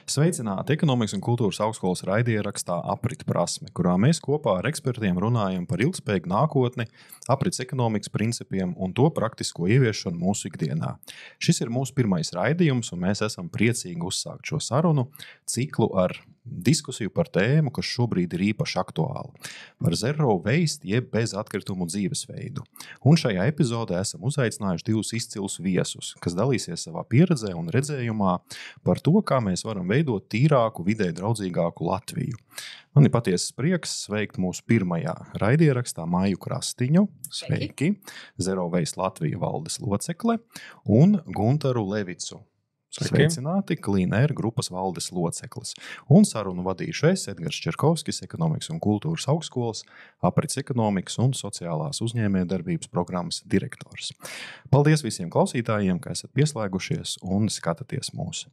Sveicināti Ekonomikas un kultūras augstskolas raidierakstā Aprit prasme, kurā mēs kopā ar ekspertiem runājam par ilgspējīgu nākotni, aprits ekonomikas principiem un to praktisko ieviešanu mūsu ikdienā. Šis ir mūsu pirmais raidījums, un mēs esam priecīgi uzsākt šo sarunu ciklu ar diskusiju par tēmu, kas šobrīd ir īpaši aktuāla – par zero waste jeb bez atkritumu dzīvesveidu. Un šajā epizodē esam uzaicinājuši divus izcilus viesus, kas dalīsies savā pieredzē un redzējumā par to, kā mēs varam veidot tīrāku, videi draudzīgāku Latviju. Man ir patiesas prieks sveikt mūsu pirmajā raidierakstā Maiju Krastiņu. Sveiki! Zero Waste Latvija valdes locekle un Guntaru Levicu. Sveicināti, Clean Air grupas valdes loceklis. Un sarunu vadīšu es, Edgars Čerkovskis, Ekonomikas un kultūras augstskolas, aprits ekonomikas un sociālās uzņēmējdarbības programmas direktors. Paldies visiem klausītājiem, ka esat pieslēgušies un skatāties mūs.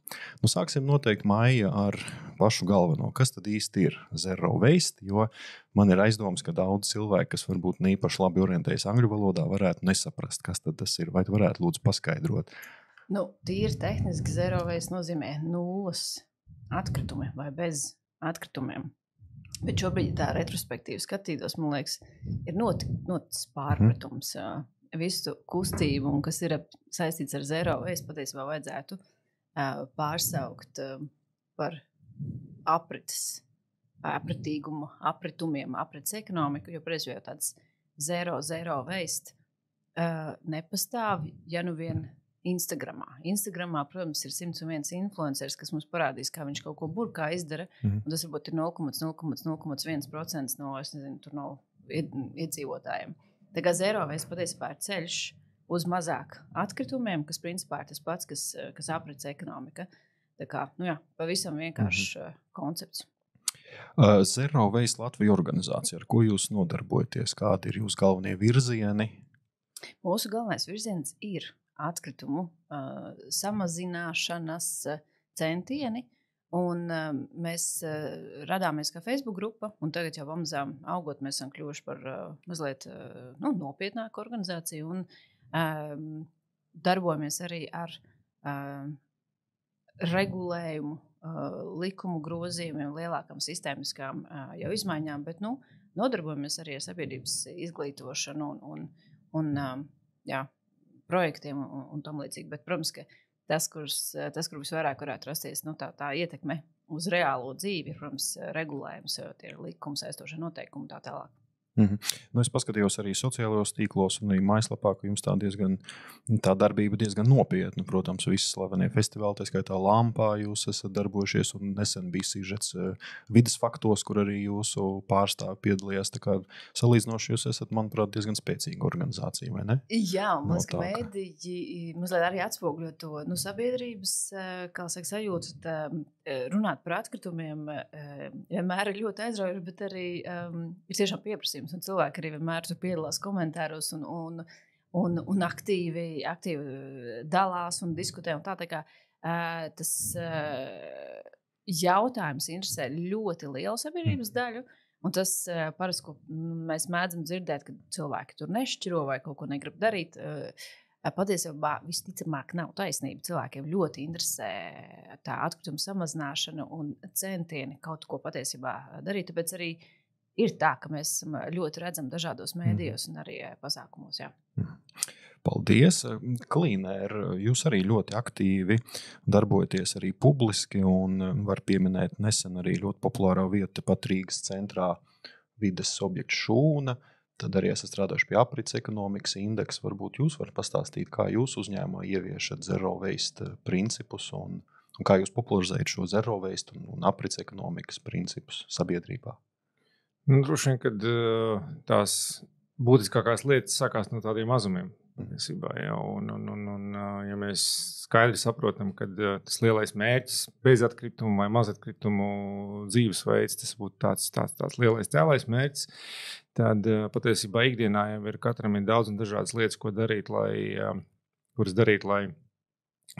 Sāksim noteikti, Maija, ar pašu galveno. Kas tad īsti ir zero waste? Jo man ir aizdoms, ka daudz cilvēku, kas varbūt neīpaši labi orientējas angļu valodā, varētu nesaprast, kas tad tas ir. Vai tu varētu lūdzu paskaidrot? Tīri tehniski zero waste nozīmē nulles atkritumi vai bez atkritumiem. Bet šobrīd tā retrospektīvi skatītos, man liekas, ir noticis pārpratums. Visu kustību, un kas ir saistīts ar zero waste, patiesībā vajadzētu pārsaukt par apritīgumu, apritumiem, aprits ekonomiku, jo patiesībā jau tāds zero waste nepastāv, ja nu vien Instagramā, protams, ir 101 influenceris, kas mums parādīs, kā viņš kaut ko burkā izdara, un tas varbūt ir 0,01% no iedzīvotājiem. Tā kā zero waste patiesībā ir ceļš uz mazāk atkritumiem, kas principā ir tas pats, kas aprits ekonomika. Tā kā, pavisam vienkāršs koncepts. Zero Waste Latvija organizācija, ar ko jūs nodarbojaties? Kādi ir jūsu galvenie virzieni? Mūsu galvenais virziens ir atkritumu samazināšanas centieni, un mēs radāmies kā Facebook grupa, un tagad jau pamazām augot, mēs esam kļuvuši par mazliet nopietnāku organizāciju, un darbojamies arī ar regulējumu, likumu grozījumiem, lielākām sistēmiskām jau izmaiņām, bet nodarbojamies arī ar sabiedrības izglītošanu un projektiem un tam līdzīgi. Bet, protams, ka tas, kur visvairāk varētu rasties, tā ietekme uz reālo dzīvi, ir, protams, regulējums, tie ir likumi, saistošie noteikumi tā tālāk. Es paskatījos arī sociālajos tīklos un arī mājaslapā, ka jums tā darbība diezgan nopietna. Protams, visi slavenie festivāli, tā skaitā Lampā jūs esat darbojušies, un nesen bija sižets vides faktos, kur arī jūsu pārstāvi piedalījās. Tā kā salīdzinoši jūs esat, manuprāt, diezgan spēcīga organizācija, vai ne? Jā, un mēs, ka mēdīji mazliet arī atspoguļot to sabiedrības, kā saka, sajūtu, runāt par atkritumiem vienmēr ir ļoti aizraujoši, bet arī ir tiešām pieprasījums. Un cilvēki arī vienmēr piedalās komentāros un aktīvi dalās un diskutē. Un tā kā tas jautājums interesē ļoti lielu sabiedrības daļu. Un tas parasti, ko mēs mēdzam dzirdēt, ka cilvēki tur nešķiro vai kaut ko negrib darīt. Patiesībā visticamāk nav taisnība. Cilvēkiem ļoti interesē tā atkrituma samazināšana un centieni kaut ko patiesībā darīt. Tāpēc arī ir tā, ka mēs ļoti redzam dažādos mēdījos un arī pasākumos. Jā. Paldies! Clean Air, jūs arī ļoti aktīvi darbojaties arī publiski un var pieminēt nesen arī ļoti populārā vieta pat Rīgas centrā vides objekts Šūna. Tad arī esat strādājuši pie aprits ekonomikas indeksa. Varbūt jūs varat pastāstīt, kā jūs uzņēmumā ieviešat zero waste principus un kā jūs popularizējat šo zero waste un aprits ekonomikas principus sabiedrībā. Droši vien, kad tās būtiskākās lietas sākās no tādiem mazumiem. Ja, ja mēs skaidri saprotam, ka tas lielais mērķis bez atkritumu vai mazatkritumu dzīvesveids, tas būtu tāds lielais cēlais mērķis, tad patiesībā ikdienā jau katram ir daudz un dažādas lietas, kuras darīt, lai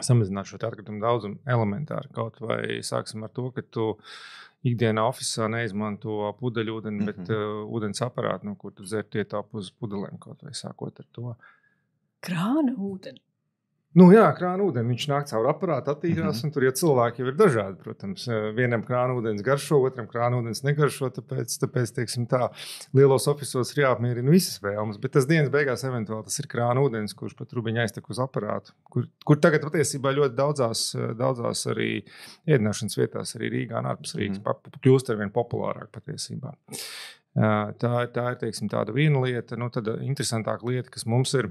samazināt šo atkritumu daudzumu elementāri. Kaut vai sāksim ar to, ka tu ikdienā ofisā neizmanto pudeļūdeni, bet ūdens aparātu, kur tu dzert ietaupu uz pudelēm, kaut vai sākot ar to. Krāna ūdeni? Nu, jā, krāna ūdeni, viņš nāk caur aparātu, attīrās, un tur jau cilvēki jau ir dažādi, protams. Vienam krāna ūdens garšo, otram krāna ūdens negaršo, tāpēc teiksim tā, lielos ofisos ir jāapmierina visas vēlmes, bet tas dienas beigās eventuāli tas ir krāna ūdens, kurš pat rubiņa aiztek uz aparātu, kur tagad patiesībā ļoti daudzās arī ēdināšanas vietās, arī Rīgā un ārpus Rīgas, kļūst arvien populārāk patiesībā. Tā ir, teiksim, tāda viena lieta, nu, tad interesantāka lieta, kas mums ir,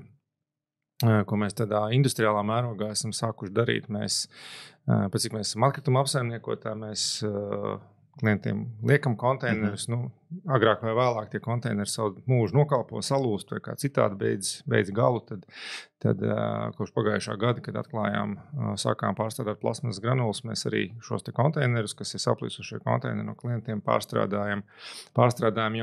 ko mēs tādā industriālā mērogā esam sākuši darīt. Mēs, pēc cik mēs esam atkrituma apsaimniekotāji, mēs klientiem liekam konteinerus. Nu, agrāk vai vēlāk tie konteineri savu mūžu nokalpo, salūst vai kā citādi beidz galu. Tad kopš pagājušā gada, kad atklājām, sākām pārstrādāt plasmasas granulas, mēs arī šos te konteinerus, kas ir saplīsušie konteineri no klientiem, pārstrādājam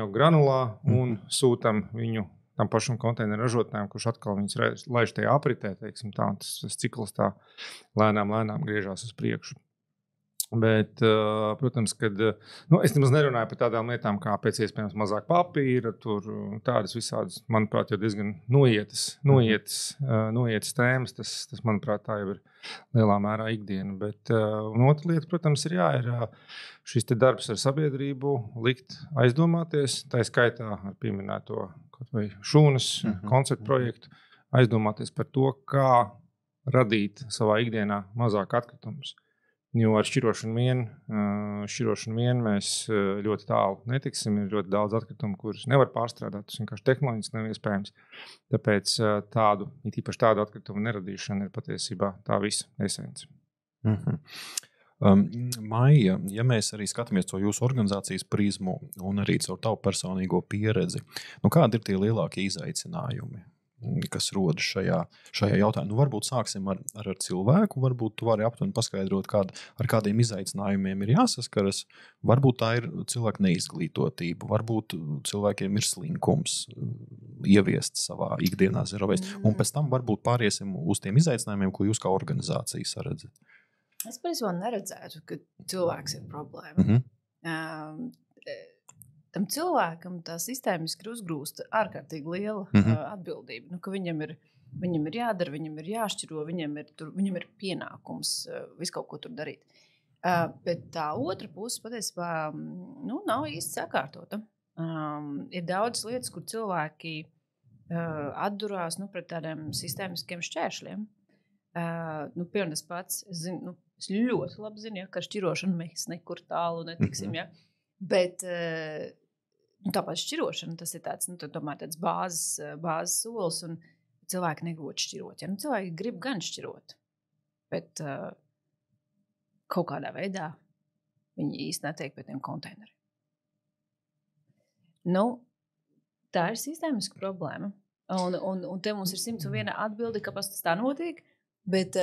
jau granulā un sūtam viņu tam pašam konteineru ražotājiem, kurš atkal viņus laiž tajā apritē, teiksim tā, un tas cikls tā lēnām griežās uz priekšu. Bet, protams, kad, es nemaz nerunāju par tādām lietām, kā pēc iespējams mazāk papīra, tur tādas visādas, manuprāt, jau diezgan noietas tēmas, tas, manuprāt, tā jau ir lielā mērā ikdiena. Bet otra lieta, protams, ir šis te darbs ar sabiedrību likt aizdomāties, tā skaitā ar pieminēto vai šūnas konceptu projektu, aizdomāties par to, kā radīt savā ikdienā mazāk atkritumus. Jo ar šķirošanu vien mēs ļoti tālu netiksim, ir ļoti daudz atkritumu, kurus nevar pārstrādāt, tas vienkārši tehnoloģiski nav iespējams. Tāpēc īpaši tādu atkritumu neradīšana ir patiesībā tā visa esence. Maija, ja mēs arī skatāmies to jūsu organizācijas prizmu un arī caur tavu personīgo pieredzi, kādi ir tie lielākie izaicinājumi, kas rodas šajā jautājumā? Varbūt sāksim ar cilvēku, varbūt tu vari aptuveni paskaidrot, ar kādiem izaicinājumiem ir jāsaskaras. Varbūt tā ir cilvēka neizglītotība, varbūt cilvēkiem ir slinkums ieviest savā ikdienā zero waste, un pēc tam varbūt pāriesim uz tiem izaicinājumiem, ko jūs kā organizācija saredzat. Es patiesībā neredzētu, ka cilvēks ir problēma. Tam cilvēkam tā sistēmiski ir uzgrūsta ārkārtīgi liela atbildība. Ka viņam ir jādara, viņam ir jāšķiro, viņam ir pienākums visu kaut ko tur darīt. Bet tā otra puse patiesībā nav īsti sakārtota. Ir daudz lietas, kur cilvēki atdurās pret tādiem sistēmiskiem šķēršļiem. Piemēram, tas pats, es ļoti labi zinu, ka šķirošanu mēs nekur tālu netiksim, bet tāpat šķirošana, tas ir tāds, tomēr tāds bāzes solis, un cilvēki negrib šķirot. Cilvēki grib gan šķirot, bet kaut kādā veidā viņi īsti netiek pie tiem konteineriem. Tā ir sistēmiska problēma, un te mums ir 101 atbilde, kāpēc tas tā notiek. Bet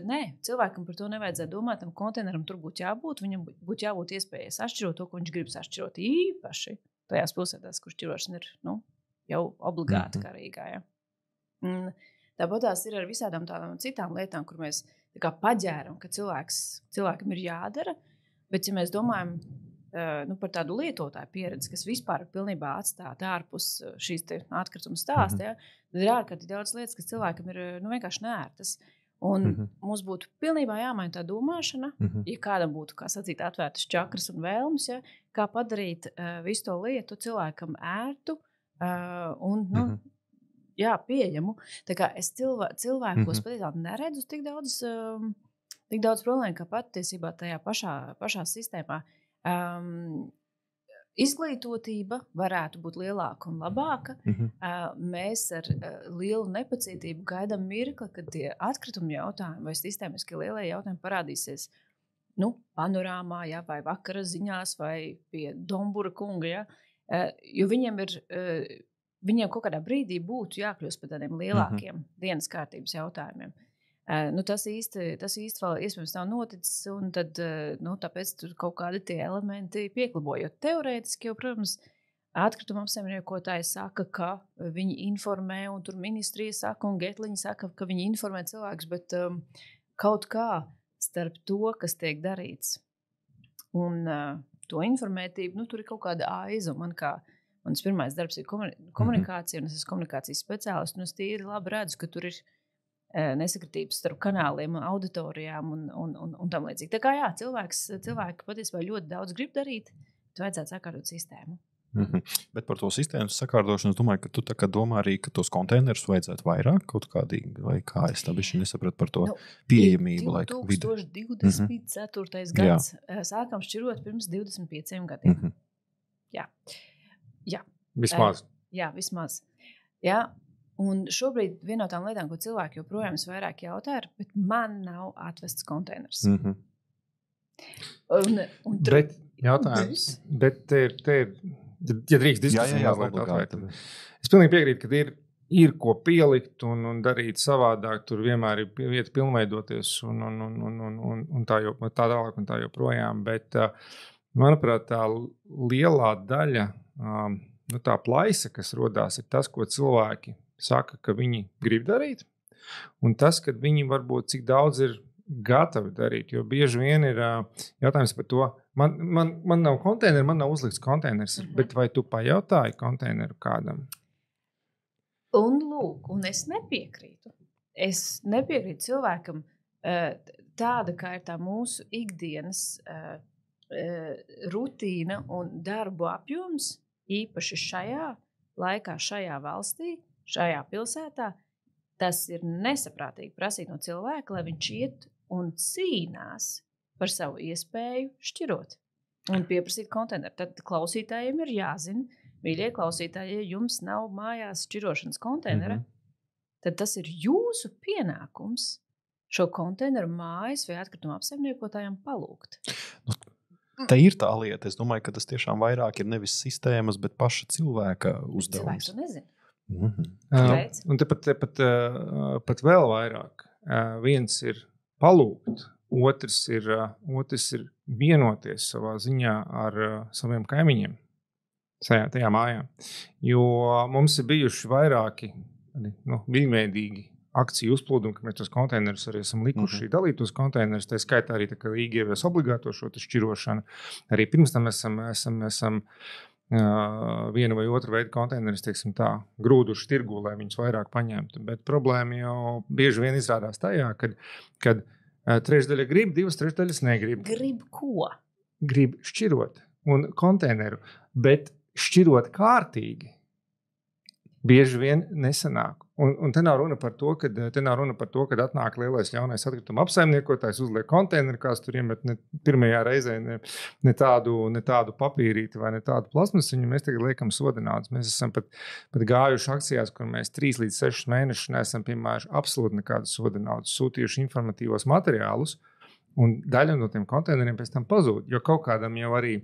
nē, cilvēkam par to nevajadzētu domāt. Tam konteineram tur būtu jābūt. Viņam būtu jābūt iespējai sašķirot to, ko viņš grib sašķirot. Īpaši tajās pilsētās, kur šķirošana ir jau obligāti kā Rīgā. Ja? Tāpat tās ir ar visādām tādām citām lietām, kur mēs paģēram, ka cilvēkam ir jādara. Bet, ja mēs domājam par tādu lietotāju pieredzi, kas vispār pilnībā atstāta ārpus šīs atkrituma stāsta, tad ir ārkārtīgi daudz lietas, kas cilvēkam ir vienkārši neērtas. Un mums būtu pilnībā jāmaina tā domāšana, ja kādam būtu, kā sacīt, atvērtas čakras un vēlmes, kā padarīt visu to lietu cilvēkam ērtu un pieejamu. Tā kā es cilvēkos patiesībā neredzu tik daudz problēmu, kā patiesībā tajā pašā sistēmā. Izglītotība varētu būt lielāka un labāka. Mēs ar lielu nepacietību gaidām mirkli, kad tie atkrituma jautājumi vai sistēmiskie lielie jautājumi parādīsies panorāmā, vai vakara ziņās, vai pie Dombura kunga. Jo viņiem kaut kādā brīdī būtu jākļūst par tādiem lielākiem dienas kārtības jautājumiem. Tas īsti vēl iespējams nav noticis, un tad, tāpēc tur kaut kādi tie elementi pieklabo. Jo teorētiski jau, protams, atkrituma apsaimniekotāji saka, ka viņi informē, un tur ministrija saka, un Getliņa saka, ka viņi informē cilvēkus, bet kaut kā starp to, kas tiek darīts, un to informētību, tur ir kaut kāda aiza. Mans pirmais darbs ir komunikācija, un es esmu komunikācijas speciālists, un es tīri labi redzu, ka tur ir nesakritības starp kanāliem, auditorijām un tam līdzīgi. Tā kā jā, cilvēki patiesībā ļoti daudz grib darīt, bet vajadzētu sakārtot sistēmu. Bet par to sistēmas sakārtošanu es domāju, ka tu tā kā domā arī, ka tos konteinerus vajadzētu vairāk kaut kādīgi, vai kā es tā bišķi nesapratu par to pieejamību. 2024. gads sākam šķirot pirms 25 gadiem. Jā. Vismaz. Jā, vismaz. Jā. Un šobrīd viena no tām lietām, ko cilvēki joprojām vairāk jautā, ir, bet man nav atvests konteiners. Bet jautājums, bet te ir, ja drīkst diskusija mazliet atvērt. Es pilnīgi piekrītu, ka ir ko pielikt un darīt savādāk, tur vienmēr ir vieta pilnveidoties un tā tālāk un tā joprojām, bet manuprāt, tā lielā daļa, tā plaisa, kas rodās, ir tas, ko cilvēki saka, ka viņi grib darīt, un tas, ka viņi varbūt cik daudz ir gatavi darīt, jo bieži vien ir jautājums par to, man nav konteineru, man nav uzlikts konteiners, bet vai tu pajautāji konteineru kādam? Un lūk, un es nepiekrītu. Es nepiekrītu cilvēkam tāda, kā ir tā mūsu ikdienas rutīna un darbu apjoms, īpaši šajā laikā, šajā valstī, šajā pilsētā, tas ir nesaprātīgi prasīt no cilvēka, lai viņš iet un cīnās par savu iespēju šķirot un pieprasīt konteineru. Tad klausītājiem ir jāzina, mīļie klausītāji, ja jums nav mājās šķirošanas konteinera, tad tas ir jūsu pienākums šo konteineru mājas vai atkrituma apsaimniekotājiem palūgt. Tā ir tā lieta. Es domāju, ka tas tiešām vairāk ir nevis sistēmas, bet paša cilvēka uzdevums. Cilvēks to nezina. Un pat vēl vairāk. Viens ir palūgt, otrs ir vienoties savā ziņā ar saviem kaimiņiem tajā mājā. Jo mums ir bijuši vairāki brīvmēdīgi akciju uzplūdumu, ka mēs tos konteinerus arī esam likuši dalītos konteinerus. Tā skaitā arī Rīga ievies obligāto šo šķirošanu. Arī pirms tam esam vienu vai otru veidu konteinerus, teiksim tā, grūduši tirgu, lai viņus vairāk paņemtu. Bet problēma jau bieži vien izrādās tajā, kad trešdaļa grib, 2/3 negrib. Grib ko? Grib šķirot un konteineru, bet šķirot kārtīgi bieži vien nesanāk. Un te nav runa par to, kad atnāk lielais ļaunais atkrituma apsaimniekotājs, uzliek konteineru, kāds tur iemet pirmajā reizē ne tādu papīrīti vai ne tādu plasmasiņu, mēs tagad liekam sodināts. Mēs esam pat gājuši akcijās, kur mēs 3 līdz 6 mēnešus neesam piemēruši absolūti nekādu sodinātu, sūtījuši informatīvos materiālus, un daļa no tiem konteineriem pēc tam pazūd, jo kaut kādam jau arī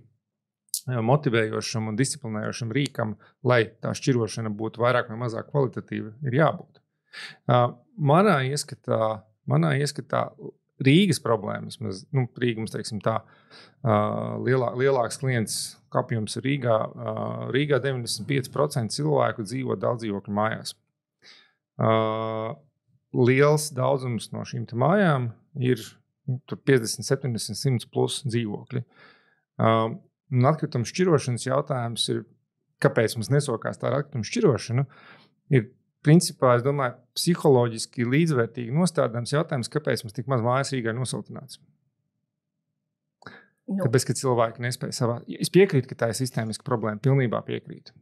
motivējošam un disciplinējošam rīkam, lai tā šķirošana būtu vairāk vai mazāk kvalitatīva, ir jābūt. Manā ieskatā Rīgas problēmas, Rīga mums, teiksim tā, lielāks klients apjoms ir Rīgā. Rīgā 95% cilvēku dzīvo daudzdzīvokļu mājās. Liels daudzums no šīm mājām ir 50, 70, 100 plus dzīvokļi. Un atkrituma šķirošanas jautājums ir, kāpēc mums nesokās tā atkrituma šķirošana, ir principā, es domāju, psiholoģiski līdzvērtīgi nostādāms jautājums, kāpēc mums tik maz mājas Rīgā nosiltināts. Tāpēc, ka cilvēki nespēja savā... Es piekrītu, ka tā ir sistēmiska problēma, pilnībā piekrītu.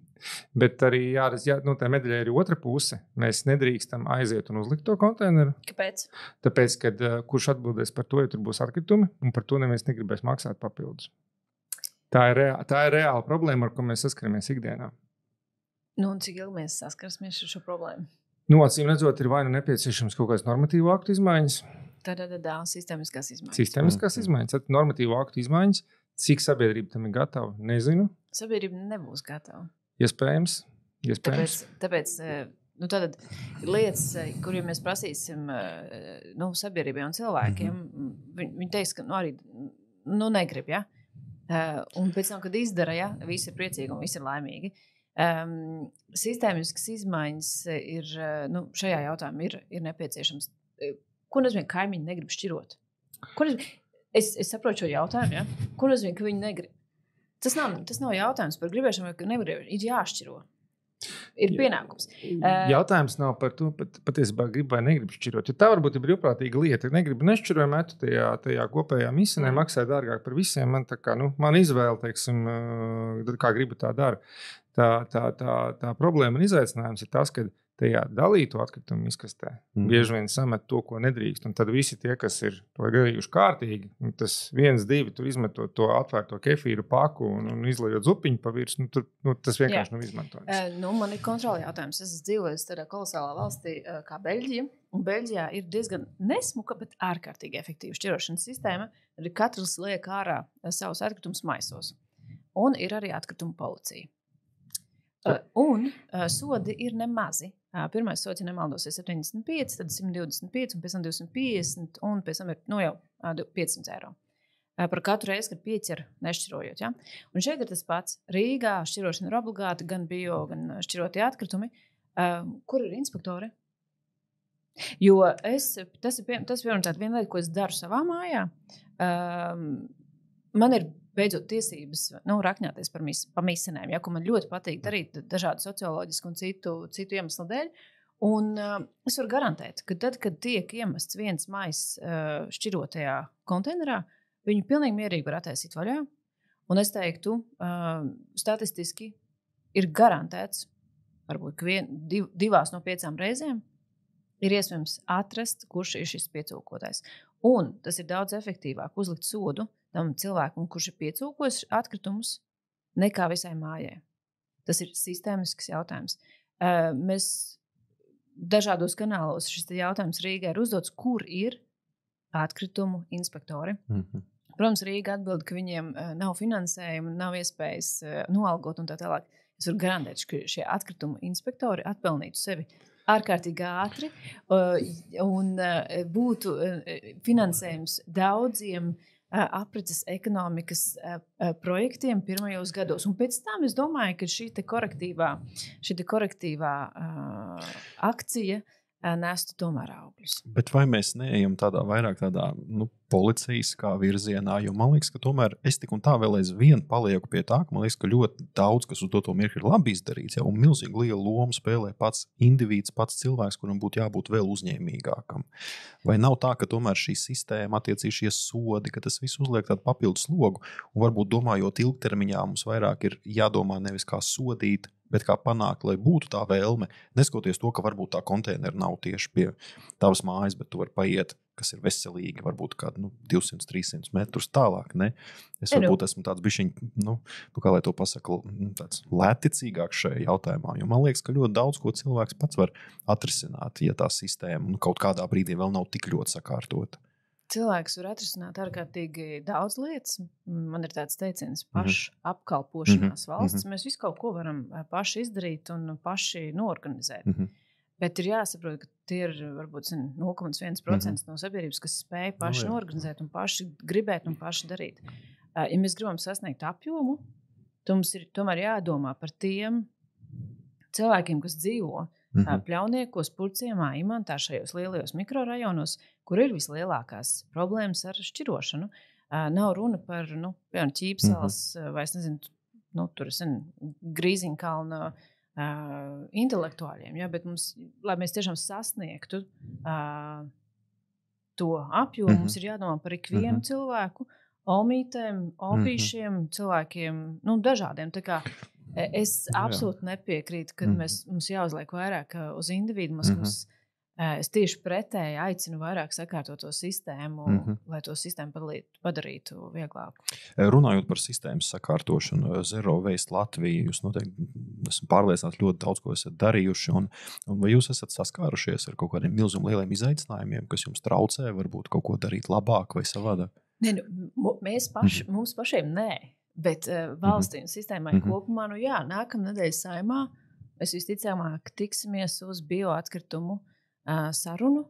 Bet arī tā medaļai ir otra puse. Mēs nedrīkstam aiziet un uzlikt to konteineru. Kāpēc? Tāpēc, kad kurš atbildēs par to, ja tur būs atkritumi, un par to neviens negribēs maksāt papildus. Tā ir reāla problēma, ar ko mēs saskaramies ikdienā. Un cik ilgi mēs saskarsimies ar šo problēmu? Acīm redzot, ir vai nu nepieciešams kaut kādas normatīvu aktu izmaiņas. Sistēmiskās izmaiņas. Sistēmiskās izmaiņas. Tad normatīvu aktu izmaiņas, cik sabiedrība tam ir gatava, nezinu. Sabiedrība nebūs gatava. Iespējams. Tāpēc tātad lietas, kuriem mēs prasīsim sabiedrībai un cilvēkiem, viņi teiks, ka arī negrib, ja? Un pēc tam, kad izdara, ja, visi ir priecīgi un visi ir laimīgi. Sistēmiskas izmaiņas ir, šajā jautājumā ir nepieciešams. Ko nozīmē, ka kaimiņi negrib šķirot? Es saprotu šo jautājumu, ja? Ko nozīmē, ka viņi negrib? Tas nav jautājums par gribēšanu vai negribēšanu. Ir jāšķiro. Ir pienākums. Jautājums nav par to, patiesībā gribu vai negribu šķirot. Jo tā varbūt ir brīvprātīga lieta. Negribu nešķiroju, metu tajā kopējā misinē, maksāju dārgāk par visiem. Man izvēle, teiksim, kā gribu tā dara. Tā problēma un izaicinājums ir tas, ka tajā dalīto atkritumu izkastē bieži vien samet to, ko nedrīkst. Un tad visi tie, kas ir to darījuši kārtīgi, tas 1, 2, tur izmetot to atvērto kefīru paku un izlejot zupiņu pa virsmu, tas vienkārši nav izmantojams. Man ir kontrola jautājums. Es dzīvoju tādā kolosālā valstī kā Beļģija. Un Beļģijā ir diezgan nesmuka, bet ārkārtīgi efektīva šķirošanas sistēma. Arī katrs liek ārā savus atkritumus maisos. Un ir arī atkrituma policija. Un sodi ir nemazi. Pirmais sods, ja nemaldos, ir 75, tad 125, un pēc tam 250, un pēc tam ir jau 500 eiro. Par katru reizi, kad pieķer nešķirojot. Ja? Un šeit ir tas pats. Rīgā šķirošana ir obligāta, gan bio, gan šķirotie atkritumi. Kur ir inspektori? Jo tas ir viena lieta, ko es daru savā mājā. Man ir beidzot tiesības rakņāties pa misinēm, ja, ko man ļoti patīk darīt dažādu socioloģisku un citu iemeslu dēļ. Un es varu garantēt, ka tad, kad tiek iemests viens maiss šķirotajā konteinerā, viņu pilnīgi mierīgi var attaisīt vaļā. Un es teiktu, statistiski ir garantēts, varbūt 2 no 5 reizēm, ir iespējams atrast, kurš ir šis piecūkotais. Un tas ir daudz efektīvāk uzlikt sodu tam cilvēkam, kurš ir piecūkojis atkritumus, nekā visai mājai. Tas ir sistēmisks jautājums. Mēs dažādos kanālos šis jautājums Rīgā ir uzdots, kur ir atkritumu inspektori. Protams, Rīga atbild, ka viņiem nav finansējuma, nav iespējas noalgot un tā tālāk. Es varu garantēt, ka šie atkritumu inspektori atpelnītu sevi ārkārtīgi ātri un būtu finansējums daudziem aprits ekonomikas projektiem pirmajos gados. Un pēc tam es domāju, ka šī korektīvā akcija nestu tomēr augļus. Bet vai mēs neejam vairāk tādā policijas kā virzienā? Jo man liekas, ka tomēr es tik un tā vēl aizvien palieku pie tā, ka man liekas, ka ļoti daudz, kas uz to mirkli ir labi izdarīts, un milzīgi lielu lomu spēlē pats indivīds, pats cilvēks, kuram būtu jābūt vēl uzņēmīgākam. Vai nav tā, ka tomēr šī sistēma, attiecīgi šie sodi, ka tas viss uzliek tādu papildus slogu, un varbūt domājot ilgtermiņā, mums vairāk ir jādomā nevis kā sodīt, bet kā panākt, lai būtu tā vēlme, neskatoties to, ka varbūt tā konteinera nav tieši pie tavas mājas, bet tu vari paiet, kas ir veselīgi, varbūt kādu 200-300 metrus tālāk. Ne? Es varbūt esmu tāds bišķiņ, kā lai to pasaka, tāds lētticīgāks šajā jautājumā, jo man liekas, ka ļoti daudz ko cilvēks pats var atrisināt, ja tā sistēma kaut kādā brīdī vēl nav tik ļoti sakārtota. Cilvēks var atrisināt ārkārtīgi daudz lietas. Man ir tāds teiciens, pašapkalpošanās valsts. Mēs visu kaut ko varam paši izdarīt un paši noorganizēt. Bet ir jāsaprot, ka tie ir varbūt 0,1% no sabiedrības, kas spēj paši noorganizēt un paši gribēt un paši darīt. Ja mēs gribam sasniegt apjomu, tad mums ir tomēr jādomā par tiem cilvēkiem, kas dzīvo Pļauniekos, Purciemā, Imantā, šajos lielajos mikrorajonos, kur ir vislielākās problēmas ar šķirošanu. Nav runa par, piemēram, Ķīpsalas vai, es nezinu, tur Grīziņkalna intelektuāļiem, ja, bet mums, lai mēs tiešām sasniegtu to apjomu, mums ir jādomā par ikvienu cilvēku, olmītēm, opīšiem, cilvēkiem, dažādiem. Tā kā es absolūti nepiekrītu, ka mums jāuzliek vairāk uz individu. Es tieši pretēji aicinu vairāk sakārtot to sistēmu, lai to sistēmu padarītu vieglāku. Runājot par sistēmas sakārtošanu, Zero Waste Latvija, jūs noteikti esmu pārliecināti ļoti daudz, ko esat darījuši. Un vai jūs esat saskārušies ar kaut kādiem milzīgi lieliem izaicinājumiem, kas jums traucē, varbūt kaut ko darīt labāk vai savādāk? Ne, mums pašiem nē. Bet valstī un sistēmai kopumā, nākamnedēļ Saeimā mēs visticamāk tiksimies uz bioatkritumu sarunu.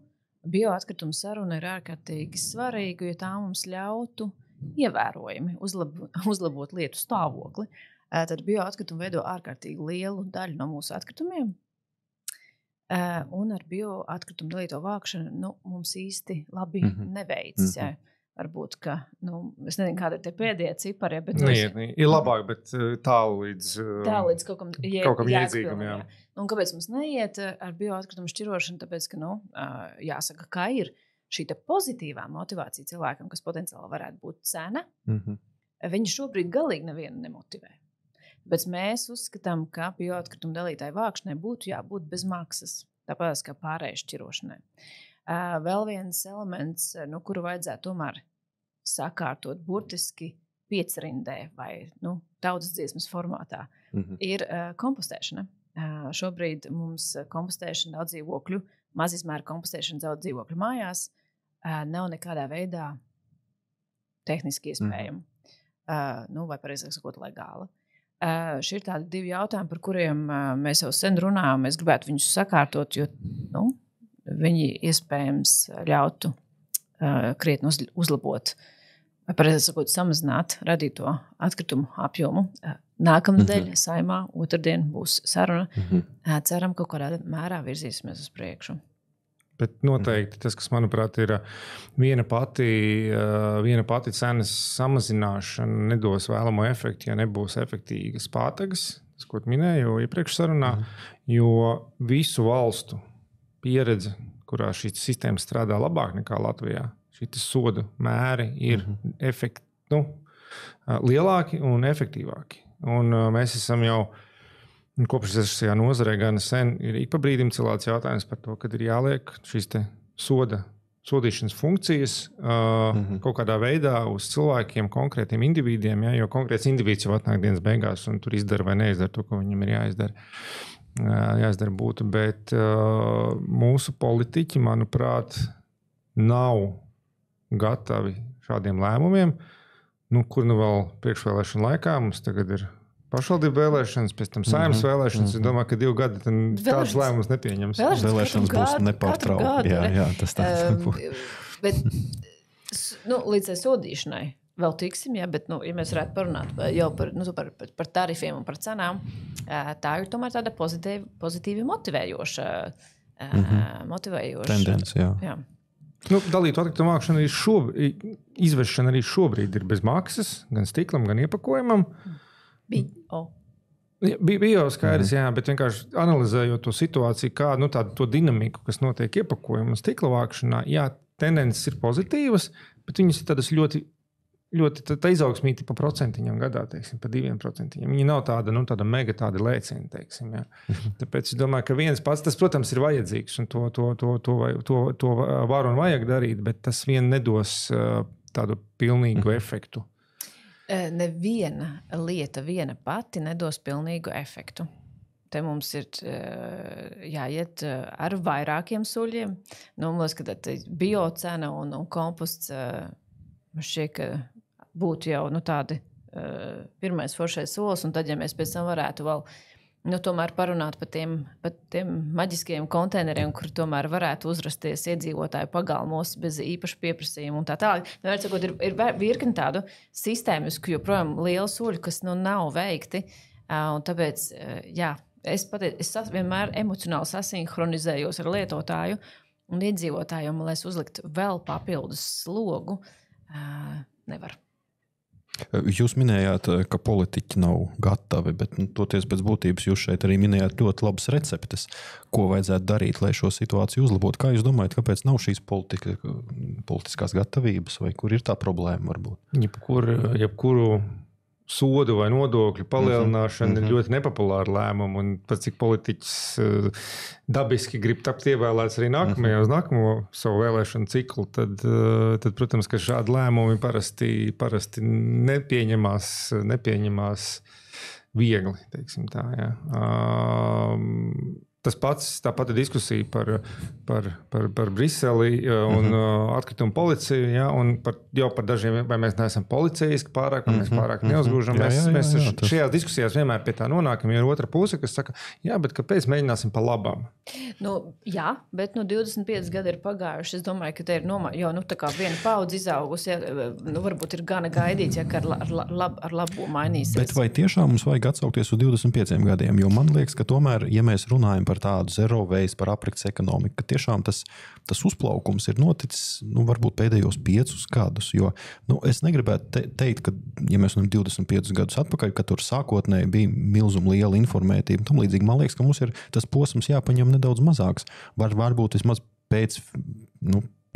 Bioatkritumu saruna ir ārkārtīgi svarīga, jo tā mums ļautu ievērojami uzlabot lietu stāvokli. Tad bioatkritumi veido ārkārtīgi lielu daļu no mūsu atkritumiem. Un ar bioatkritumu dalīto vākšanu mums īsti labi neveicas. Varbūt, ka, es nezinu, kāda ir tie pēdējie cipari, bet... Ir labāk, bet tālu līdz kaut kam jēdzīgam, jā. Un kāpēc mums neiet ar bioatkritumu šķirošanu? Tāpēc, ka, jāsaka, ka ir šī pozitīvā motivācija cilvēkam, kas potenciāli varētu būt cena. Viņi šobrīd galīgi nevienu nemotivē. Bet mēs uzskatām, ka bioatkritumu dalītāju vākšanai būtu jābūt bez maksas, tāpēc kā pārējai šķirošanai. Vēl viens elements, kuru vajadzētu tomēr sakārtot burtiski piecrindē vai tautas dziesmas formātā, ir kompostēšana. Šobrīd mums kompostēšana daudz dzīvokļu, mazizmēra kompostēšana daudz dzīvokļu mājās nav nekādā veidā tehniski iespējama. Vai pareizāk sakot, legāla. Šie ir tādi divi jautājumi, par kuriem mēs jau sen runājam. Mēs gribētu viņus sakārtot, jo viņi iespējams ļautu krietni uzlabot, vai pareizāk sakot, samazināt radīto atkritumu apjomu. Nākamnedēļ Saeimā otrdien būs saruna. Ceram, ka kaut kādā mērā virzīsimies uz priekšu. Bet noteikti tas, kas, manuprāt, ir viena pati cenas samazināšana, nedos vēlamo efektu, ja nebūs efektīgas pātagas, tas, ko minēju iepriekš sarunā, jo visu valstu pieredze, kurā šī sistēma strādā labāk nekā Latvijā, šī sodu mēri ir lielāki un efektīvāki. Un mēs esam jau kopš šajā nozarē gan sen ir ik pa brīdim cilāts jautājums par to, kad ir jāliek šīs te sodīšanas funkcijas kaut kādā veidā uz cilvēkiem, konkrētiem individiem, jo konkrēts individs jau atnāk dienas beigās un tur izdara vai neizdara to, ko viņam ir jāizdara būtu. Bet mūsu politiķi, manuprāt, nav gatavi šādiem lēmumiem, kur vēl priekšvēlēšana laikā mums tagad ir pašvaldību vēlēšanas, pēc tam Saeimas vēlēšanas. Es domāju, ka 2 gadi tādas lēmumus nepieņems. Vēlēšanas būs nepārtraukti. Jā, tas tāds būs. Bet līdz sodīšanai vēl tiksim, bet, ja mēs varētu parunāt jau par tarifiem un par cenām, tā ir tomēr tāda pozitīvi motivējoša tendence, jā. Dalītu atkritumu vākšana izvešana arī šobrīd ir bez maksas, gan stiklam, gan iepakojumam. Bio skaidrs, jā, bet vienkārši analizējot to situāciju, kā to dinamiku, kas notiek iepakojuma un stikla vākšanā, jā, tendences ir pozitīvas, bet viņas ir tādas ļoti tā izaugsmīti pa procentiņam gadā, teiksim, pa 2%. Viņi nav tāda mega tāda lēciena, teiksim, jā. Tāpēc es domāju, ka viens pats, tas, protams, ir vajadzīgs, un to var un vajag darīt, bet tas vien nedos tādu pilnīgu efektu. Neviena lieta viena pati nedos pilnīgu efektu. Te mums ir jāiet ar vairākiem soļiem. Mums liekas, ka biocena un komposts šķiet, ka būtu jau tādi pirmais foršais solis, un tad, ja mēs pēc tam varētu vēl tomēr parunāt par tiem maģiskajiem konteineriem, kur tomēr varētu uzrasties iedzīvotāju pagalmos bez īpaša pieprasījuma un tā tālāk. Ir virkni tādu sistēmisku, joprojām lielu soļu, kas nav veikti. Un tāpēc, es vienmēr emocionāli sasinhronizējos ar lietotāju un iedzīvotājiem, lai es uzliktu vēl papildus slogu. Nevar. Jūs minējāt, ka politiķi nav gatavi, bet toties pēc būtības jūs šeit arī minējāt ļoti labas receptes, ko vajadzētu darīt, lai šo situāciju uzlabotu. Kā jūs domājat, kāpēc nav šīs politiskās gatavības, vai kur ir tā problēma varbūt? Jebkuru sodu vai nodokļu palielināšana ir ļoti nepopulāra lēmuma, un pat cik politiķis dabiski grib tapt ievēlēts arī uz nākamo savu vēlēšanu ciklu, tad protams, ka šādi lēmumi parasti nepieņemās viegli, teiksim tā, jā. Tā pati diskusija par Briseli un atkritumu policiju, ja, un jau par dažiem, vai mēs neesam policijiski pārāk, vai mēs pārāk neuzgūžam. Mēs šajās diskusijās vienmēr pie tā nonākam, jo ir otra puse, kas saka, jā, bet kāpēc mēģināsim pa labām? Jā, bet 25 gadi ir pagājuši. Es domāju, ka te ir jau tā kā viena paudze izaugusi, ja, varbūt ir gana gaidīts, ja, ka ar labo mainīsies. Bet vai tiešām mums vajag atsaukties uz 25 gadiem? Jo man liekas, ka tomēr, ja mēs runājam par par tādu zero waste, par aprits ekonomiku, ka tiešām tas uzplaukums ir noticis, varbūt pēdējos 5 gadus, jo, es negribētu teikt, ka, ja mēs 25 gadus atpakaļ, ka tur sākotnēji bija milzuma liela informētība, tam līdzīgi, man liekas, ka mums ir tas posms jāpaņem nedaudz mazāks. Varbūt vismaz pēc,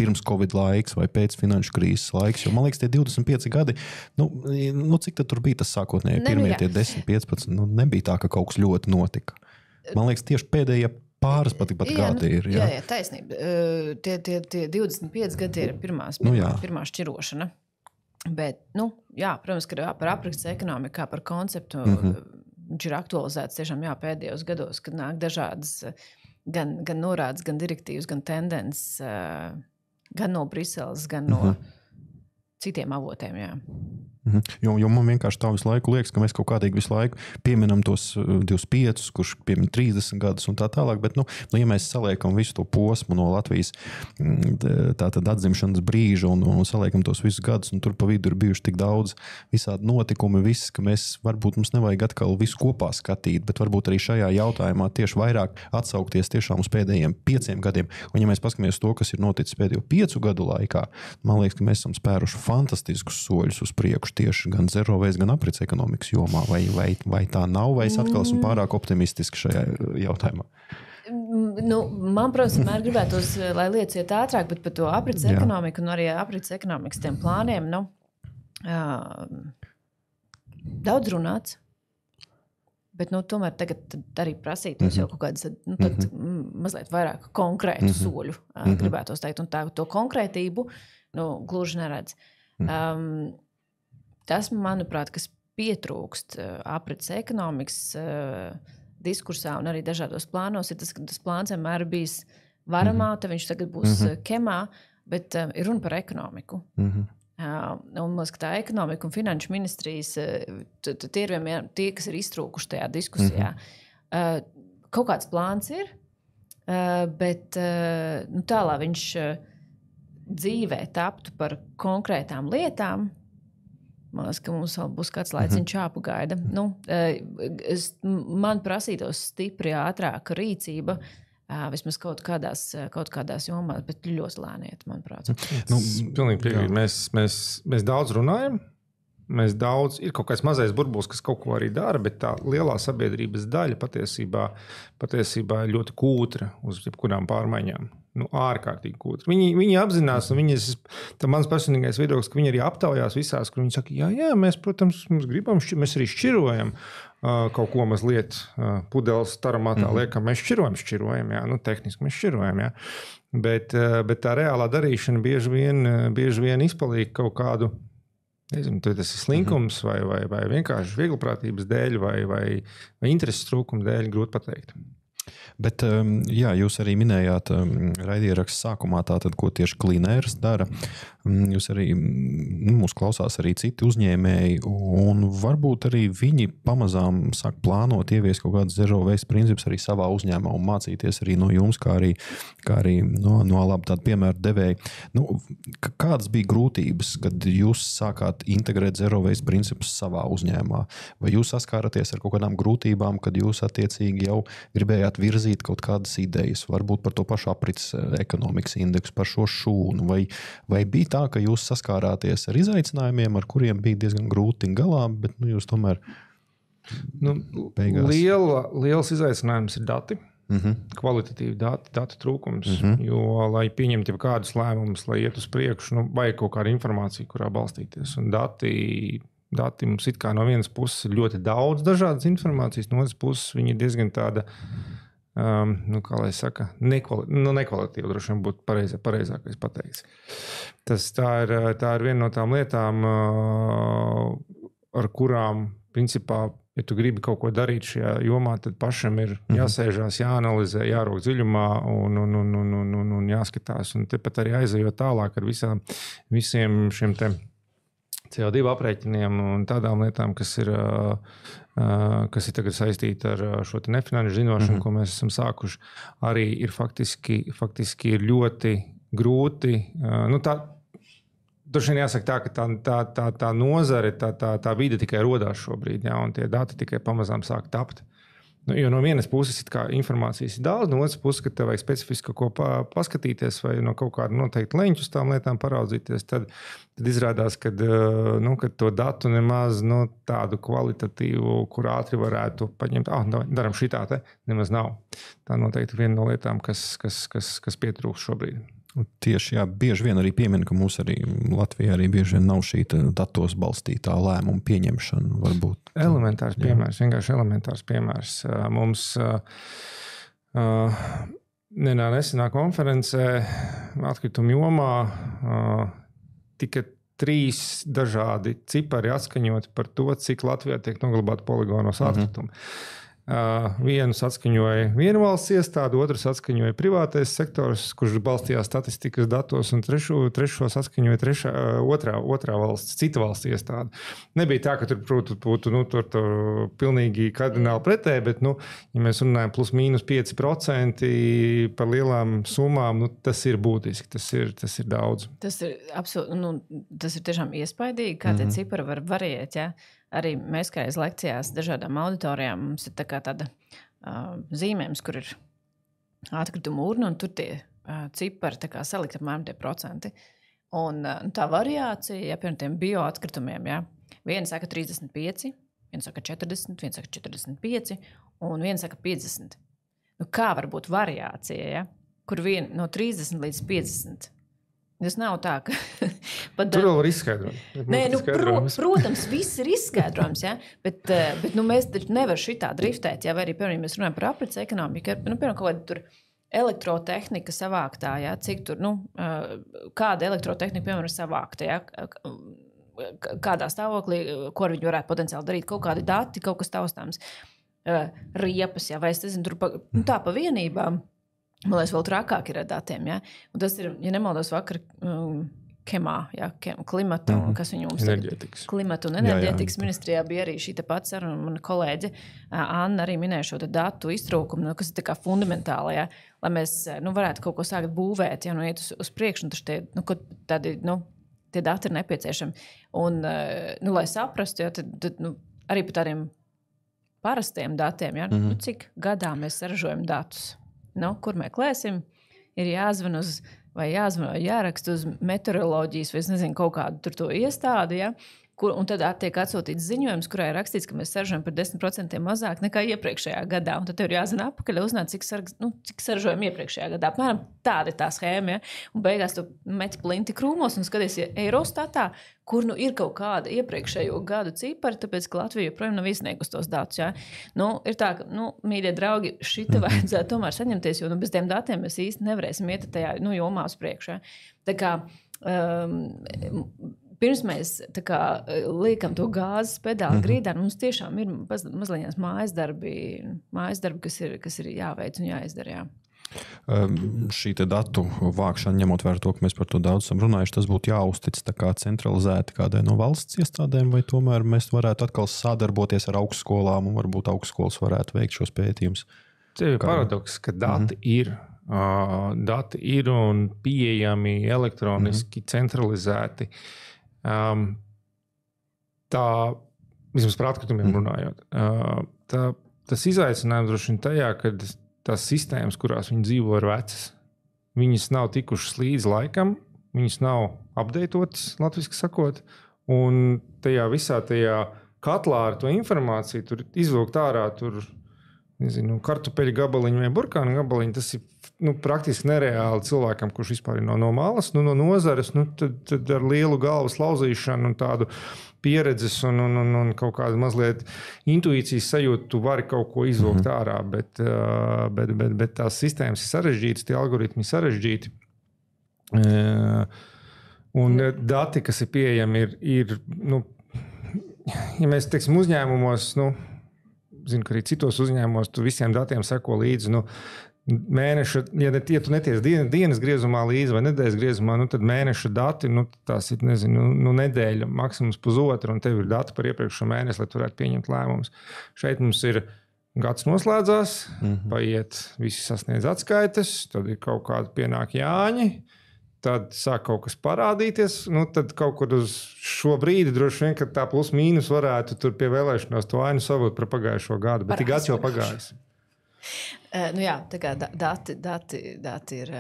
pirms Covid laiks vai pēc finanšu krīzes laiks, jo man liekas, tie 25 gadi, cik tad tur bija tas sākotnēji, pirmie tie 10, 15, nebija tā, ka kaut kas ļoti notika. Man liekas, tieši pēdējie pāris pat gadi ir. Jā, taisnība. Tie 25 gadi ir pirmā šķirošana. Bet, protams, ka par aprits ekonomiku, kā par konceptu, viņš ir aktualizēts tiešām pēdējos gados, kad nāk dažādas gan norādes, gan direktīvas, gan tendences, gan no Briseles, gan no citiem avotiem, jā. Jo man vienkārši tā visu laiku liekas, ka mēs kaut kādīgi visu laiku pieminam tos 25, kurš piemin 30 gadus un tā tālāk, bet, ja mēs saliekam visu to posmu no Latvijas tātad atzimšanas brīža un saliekam tos visus gadus, un tur pa vidu ir bijuši tik daudz visādi notikumi, ka varbūt mums nevajag atkal visu kopā skatīt, bet varbūt arī šajā jautājumā tieši vairāk atsaukties tiešām uz pēdējiem 5 gadiem. Un ja mēs paskatāmies to, kas ir noticis pēdējo 5 gadu laikā, man liekas, ka mēs esam spēruši fantastiskus soļus uz priekšu tieši gan zero waste, gan aprits ekonomikas jomā. Vai tā nav, vai es atkal esmu pārāk optimistiski šajā jautājumā? Man, protams, vienmēr gribētos, lai lietas iet ātrāk, bet par to aprits ekonomiku un arī aprits ekonomikas tiem plāniem, daudz runāts. Bet, tomēr tagad arī prasītos jau kaut kādas mazliet vairāk konkrētu soļu, gribētos teikt, un to konkrētību, gluži neredz. Tas, manuprāt, kas pietrūkst aprits ekonomikas diskursā un arī dažādos plānos, ir tas, ka tas plāns vienmēr bijis varamā, tad viņš tagad būs kemā, bet ir runa par ekonomiku. Un man liekas, ka tā ekonomika un finanšu ministrijas, tie ir vienmēr tie, kas ir iztrūkuši tajā diskusijā. Kaut kāds plāns ir, bet tā, lai viņš dzīvē taptu par konkrētām lietām, man liekas, ka mums vēl būs kāds laiciņš jāpagaida. Man prasītos stipri ātrāka rīcība, vismaz kaut kādās jomās, bet ļoti lēniet, manuprāt. Pilnīgi piekrīt. Mēs daudz runājam, ir kaut kāds mazais burbulis, kas kaut ko arī dara, bet tā lielā sabiedrības daļa patiesībā ir ļoti kūtra uz jebkurām pārmaiņām. Ārkārtīgi kūtra. Viņi apzinās, un mans personīgais viedoklis, ka viņi arī aptaujās visās, kur viņi saka, jā, mēs, protams, gribam, mēs arī šķirojam kaut ko mazliet pudeles taramātā liekam, mēs šķirojam, jā, tehniski mēs šķirojam, jā. Bet tā reālā darīšana bieži vien izpaliek kaut kādu, nezinu, tas ir slinkums vai vienkārši vieglprātības dēļ vai intereses trūkuma dēļ, grūti pateikt. Bet, jā, jūs arī minējāt raidieraksts sākumā tātad, ko tieši Clean Air dara. Jūs arī, mūs klausās arī citi uzņēmēji, un varbūt arī viņi pamazām sāk plānot ievies kaut kādus zero waste principus arī savā uzņēmumā un mācīties arī no jums, kā arī no labi tādu piemēru devēju. Kādas bija grūtības, kad jūs sākāt integrēt zero waste principus savā uzņēmumā? Vai jūs saskāraties ar kaut kādām grūtībām, kad jūs attiecīgi jau gribējāt virzīt kaut kādas idejas, varbūt par to pašu aprits ekonomikas indeksu, par šo šūnu, vai bija tā, ka jūs saskārāties ar izaicinājumiem, ar kuriem bija diezgan grūti galā, bet jūs tomēr beigās... Liels izaicinājums ir dati, kvalitatīvi datu trūkums, jo, lai pieņemtu kādus lēmumus, lai iet uz priekšu, vajag kaut kāda informācija, kurā balstīties. Un dati mums it kā no vienas puses ir ļoti daudz dažādas informācijas, no otras puses viņi ir diezgan tāda, kā lai saka, nekvalitīva, droši vien būtu pareizākais pateikts. Tā ir viena no tām lietām, ar kurām, principā, ja tu gribi kaut ko darīt šajā jomā, tad pašam ir jāsēžās, jāanalizē, jārok dziļumā un jāskatās. Un tepat arī aizejot tālāk ar visiem šiem te CO2 aprēķiniem un tādām lietām, kas ir tagad saistīti ar šo nefinanšu zinošanu, ko mēs esam sākuši, arī ir faktiski ir ļoti grūti. Droši vien jāsaka tā, ka tā nozare, tā vide tikai rodās šobrīd, jā, un tie dati tikai pamazām sāk tapt. Jo no vienas puses informācijas ir daudz, no otras puses, ka tev vajag specifiski kaut ko paskatīties vai no kaut kāda noteikta leņķa uz tām lietām paraudzīties, tad izrādās, ka to datu nemaz tādu kvalitatīvu, kur ātri varētu paņemt, daram šitā te, nemaz nav. Tā noteikti viena no lietām, kas pietrūkst šobrīd. Tieši, bieži vien arī piemin, ka mums arī Latvijā arī bieži vien nav šī datos balstītā lēmuma pieņemšana. Varbūt. Elementārs piemērs, vienkārši elementārs piemērs. Mums nesenā konferencē atkritumu jomā tika 3 dažādi cipari atskaņoti par to, cik Latvijā tiek noglabāti poligonos atkritumu. Vienus atskaņoja viena valsts iestāde, otrus atskaņoja privātais sektors, kurš balstījās statistikas datos, un trešos atskaņoja otrā valsts, cita valsts iestāde. Nebija tā, ka tur būtu pilnīgi kardināli pretēji, bet, ja mēs runājam plus mīnus 5% par lielām summām, tas ir būtiski, tas ir daudz. Tas ir absolūti, tas ir tiešām iespaidīgi, kā tie cipari var variēt, ja? Arī mēs, kā aiz lekcijās dažādām auditorijām, mums ir tāda zīmējums, kur ir atkritumu urna, un tur tie cipari salikt apmēram tie procenti. Un tā variācija, piemēram, tiem bioatkritumiem, viena saka 35, viena saka 40, viena saka 45, un viena saka 50. Kā var būt variācija, kur viena no 30 līdz 50? Tas nav tā, ka... Tur vēl var izskaidrot. Nē, protams, viss ir izskaidrojams, bet mēs taču nevar šitā driftēt, vai arī, piemēram, mēs runājam par aprits ekonomiku, piemēram, kaut kāda tur elektrotehnika savāktā, cik tur, kāda elektrotehnika, piemēram, ir savākta, kādā stāvoklī, ko viņi varētu potenciāli darīt, kaut kādi dati, kaut kas taustāms, riepas, vai es nezinu, tur tā pa vienībām. Man liekas, vēl trakāk ir ar datiem. Un tas ir, ja nemaldos, vakar klimata un kas viņu mums enerģētikas. Klimata un enerģētikas ministrijā bija arī šī pats saruna. Mana kolēģe Anna arī minēja šo datu iztrūkumu, kas ir tā kā fundamentāli, lai mēs varētu kaut ko sākt būvēt, iet uz priekšu, un tādi, tie dati ir nepieciešami. Un, lai saprastu, tad arī par tādiem parastiem datiem, cik gadā mēs saražojam datus. Kur meklēsim, ir jāzvan jāraksta uz meteoroloģijas vai, es nezinu, kaut kādu tur to iestādi, un tad tiek atsūtīts ziņojums, kurā ir rakstīts, ka mēs saražojam par 10% mazāk nekā iepriekšējā gadā. Un tad tev ir jāzina atpakaļ, uznāt, cik saražojam iepriekšējā gadā. Apmēram tāda ir tā schēma, Un beigās tu meti plinti krūmos un skaties Eurostatā, kur ir kaut kāda iepriekšējo gadu cipari, tāpēc, ka Latvija joprojām nav izsniegusi tos datus. Ir tā, ka, mīļie draugi, šita vajadzētu tomēr saņemties, jo bez tiem datiem mēs īsti nevarēsim iet tajā jomā uz priekšu. Tā kā... Pirms mēs liekam to gāzes pedāli grīdā, mums tiešām ir mazliet mājas darbi, kas ir jāveic un jāizdara. Šī datu vākšana, ņemot vērā to, ka mēs par to daudz esam runājuši, tas būtu jāuztic centralizēti kādai no valsts iestādēm, vai tomēr mēs varētu atkal sadarboties ar augstskolām un varbūt augstskolas varētu veikt šos pētījumus? Tev ir paradoks, ka dati ir. Dati ir un pieejami elektroniski, centralizēti. Tā, vismaz par atkritumiem runājot, tas izaicinājums droši vien tajā, ka tās sistēmas, kurās viņi dzīvo, ir vecas. Viņas nav tikušas līdz laikam, viņas nav updatētas, latviski sakot, un tajā visā tajā katlā ar to informāciju tur izvilkt ārā tur, nezinu, kartupeļu gabaliņu vai burkānu gabaliņu, tas ir praktiski nereāli cilvēkam, kurš vispār ir no malas, no nozares, tad ar lielu galvas lauzīšanu un tādu pieredzes un kaut kādu mazliet intuīcijas sajūtu, tu vari kaut ko izvilkt ārā, bet tās sistēmas ir sarežģītas, tie algoritmi ir sarežģīti. Un dati, kas ir pieejami, ir ja mēs, teiksim, uzņēmumos, zinu, ka arī citos uzņēmumos tu visiem datiem seko līdzi, mēneša, ja tu neties dienas griezumā līdzi vai nedēļas griezumā, tad mēneša dati, tās ir, nezinu, nedēļa, maksimums pusotru, un tev ir dati par iepriekšo mēnesi, lai tu varētu pieņemt lēmumus. Šeit mums ir gads noslēdzās, paiet, visi sasniedz atskaites, tad ir kaut kādi pienāk Jāņi, tad sāk kaut kas parādīties. Tad kaut kur uz šo brīdi droši vien, kad tā plus mīnus varētu tur pie vēlēšanās to ainu savot par pagājušo gadu. Bet tik gads jau pagājis. Jā, tā kā dati ir...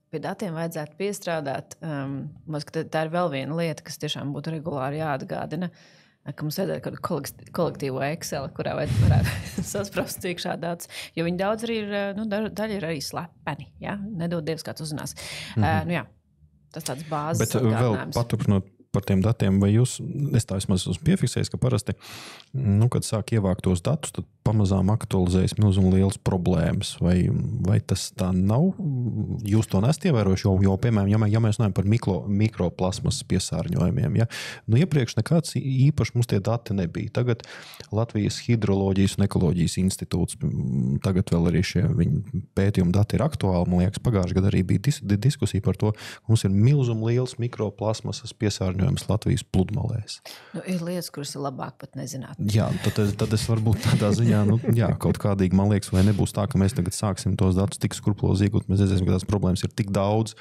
Pie datiem vajadzētu piestrādāt. Tā ir vēl viena lieta, kas tiešām būtu regulāri jāatgādina, ka mums vajadzētu kādu kolektīvo Excel, kurā varētu saspraust iekšā datus, jo viņi daudz arī ir, daļa ir arī slepeni, ja? Nedod Dievs, kāds uzzinās. Jā, tas tāds bāzes atgādinājums. Vēl paturpinot par tiem datiem, vai jūs, es tā vismaz esmu piefiksējis, ka parasti, kad sāk ievākt tos datus, tad pamazām aktualizējas milzīgi liels problēmas, vai tas tā nav? Jūs to nesat ievērojuši, jo piemēram, ja mēs runājam par mikroplasmas piesārņojumiem, ja? Iepriekš nekāds īpaši mums tie dati nebija. Tagad Latvijas Hidroloģijas un ekoloģijas institūts, tagad vēl arī šie viņa pētījuma dati ir aktuāli, man liekas, pagājušajā gadā arī bija diskusija par to, ka mums ir milzīgi liels mikroplasmasas piesārņojums Latvijas pludmalēs. Ir lietas, kuras ir labāk pat nezināt. Jā, tad es varbūt tādā ziņā, kaut kādīgi, man liekas, vai nebūs tā, ka mēs tagad sāksim tos datus tik skrupulozīgi iegūt, mēs redzēsim, ka tās problēmas ir tik daudz,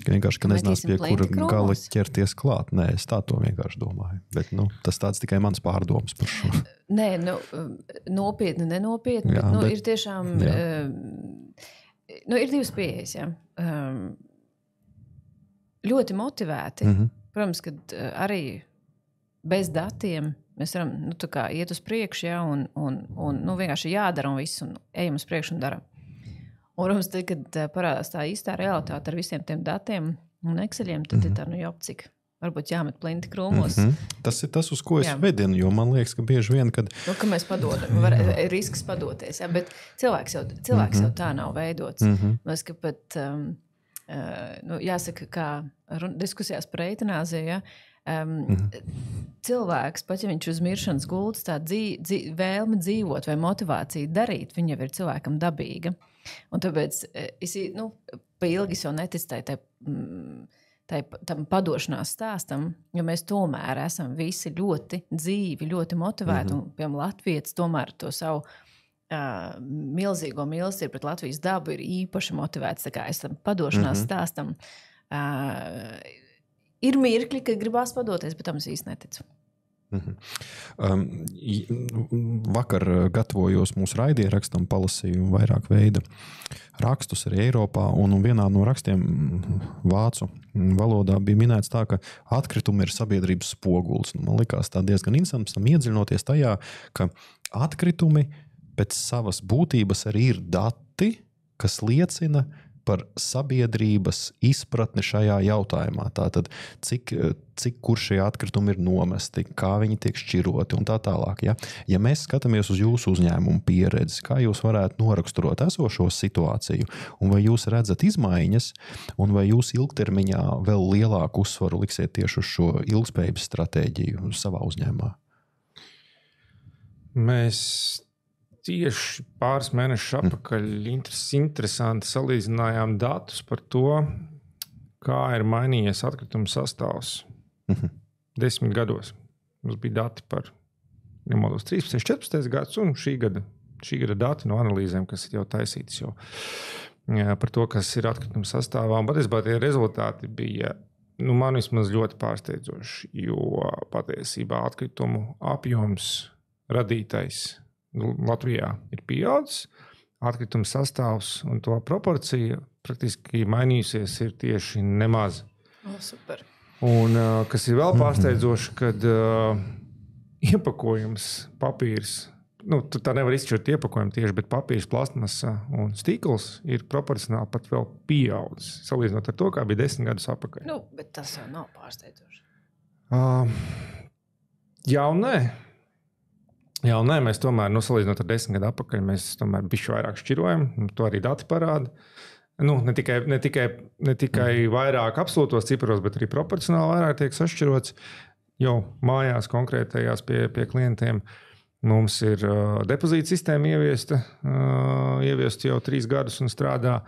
ka vienkārši, ka nezinās, pie kura gala ķerties klāt. Nē, es tā to vienkārši domāju. Bet, tas tāds tikai mans pārdomas par šo. Nē, nopietni, nenopietni, jā, bet ir tiešām, ir divas pieejas, jā. Ļoti motivēti. Protams, ka arī bez datiem mēs varam iet uz priekšu, ja, un vienkārši jādara un viss, un ejam uz priekšu un daram. Un, protams, tad, kad parādās tā īstā realitāte ar visiem tiem datiem un Exceliem, tad ir tā, cik varbūt jāmet plinti krūmos. Tas ir tas, uz ko es vedinu, jo man liekas, ka bieži vien, kad... ka mēs padodam, risks padoties, ja, bet cilvēks jau tā nav veidots. Mēs, ka pat, jāsaka, kā diskusijās par eitanāziju, ja, cilvēks, pat ja viņš uz miršanas gultas, tā vēlme dzīvot vai motivācija darīt, viņa jau ir cilvēkam dabīga. Un tāpēc pa ilgi jau netic tam padošanās stāstam, jo mēs tomēr esam visi ļoti dzīvi, ļoti motivēti, un piemēram latvietis tomēr to savu milzīgo mīlestību pret Latvijas dabu ir īpaši motivēts, tā kā es tam padošanās stāstam ir mirkļi, kad gribās padoties, bet tam es īsti neticu. Vakar gatavojos mūsu raidierakstam, palasīju vairāk veida rakstus arī Eiropā, un vienā no rakstiem vācu valodā bija minēts tā, ka atkritumi ir sabiedrības spogulis. Man likās tā diezgan interesanti, iedziļinoties tajā, ka atkritumi pēc savas būtības arī ir dati, kas liecina par sabiedrības izpratni šajā jautājumā. Tātad, kur šie atkritumi ir nomesti, kā viņi tiek šķiroti un tā tālāk. Ja? Ja mēs skatāmies uz jūsu uzņēmumu pieredzi, kā jūs varētu noraksturot esošo situāciju, un vai jūs redzat izmaiņas, un vai jūs ilgtermiņā vēl lielāku uzsvaru liksiet tieši uz šo ilgspējības stratēģiju savā uzņēmumā? Mēs tieši pāris mēnešus atpakaļ interesanti salīdzinājām datus par to, kā ir mainījies atkritumu sastāvs 10 gados. Mums bija dati par 13, 14 gadus un šī gada dati no analīzēm, kas ir jau taisītas par to, kas ir atkritumu sastāvā. Un patiesībā tie rezultāti bija man vismaz ļoti pārsteidzoši, jo patiesībā atkritumu apjoms radītais Latvijā ir pieaudzis, atkritumu sastāvs un to proporcija praktiski mainījusies ir tieši nemaz. Super. Un kas ir vēl pārsteidzoši, kad iepakojums, papīrs, tu tā nevar izšķirt iepakojumu tieši, bet papīrs, plastmasa un stīkls ir proporcionāli pat vēl pieaudzis, salīdzinot ar to, kā bija 10 gadus atpakaļ. Bet tas jau nav pārsteidzoši. Jā un nē. Jā, un nē, mēs tomēr, salīdzinot ar 10 gadu atpakaļ, mēs tomēr bišķi vairāk šķirojam, to arī dati parāda. Ne tikai vairāk absolūtos ciparos, bet arī proporcionāli vairāk tiek sašķirots. Jau mājās konkrētajās pie klientiem mums ir depozīta sistēma ieviesta jau 3 gadus un strādā,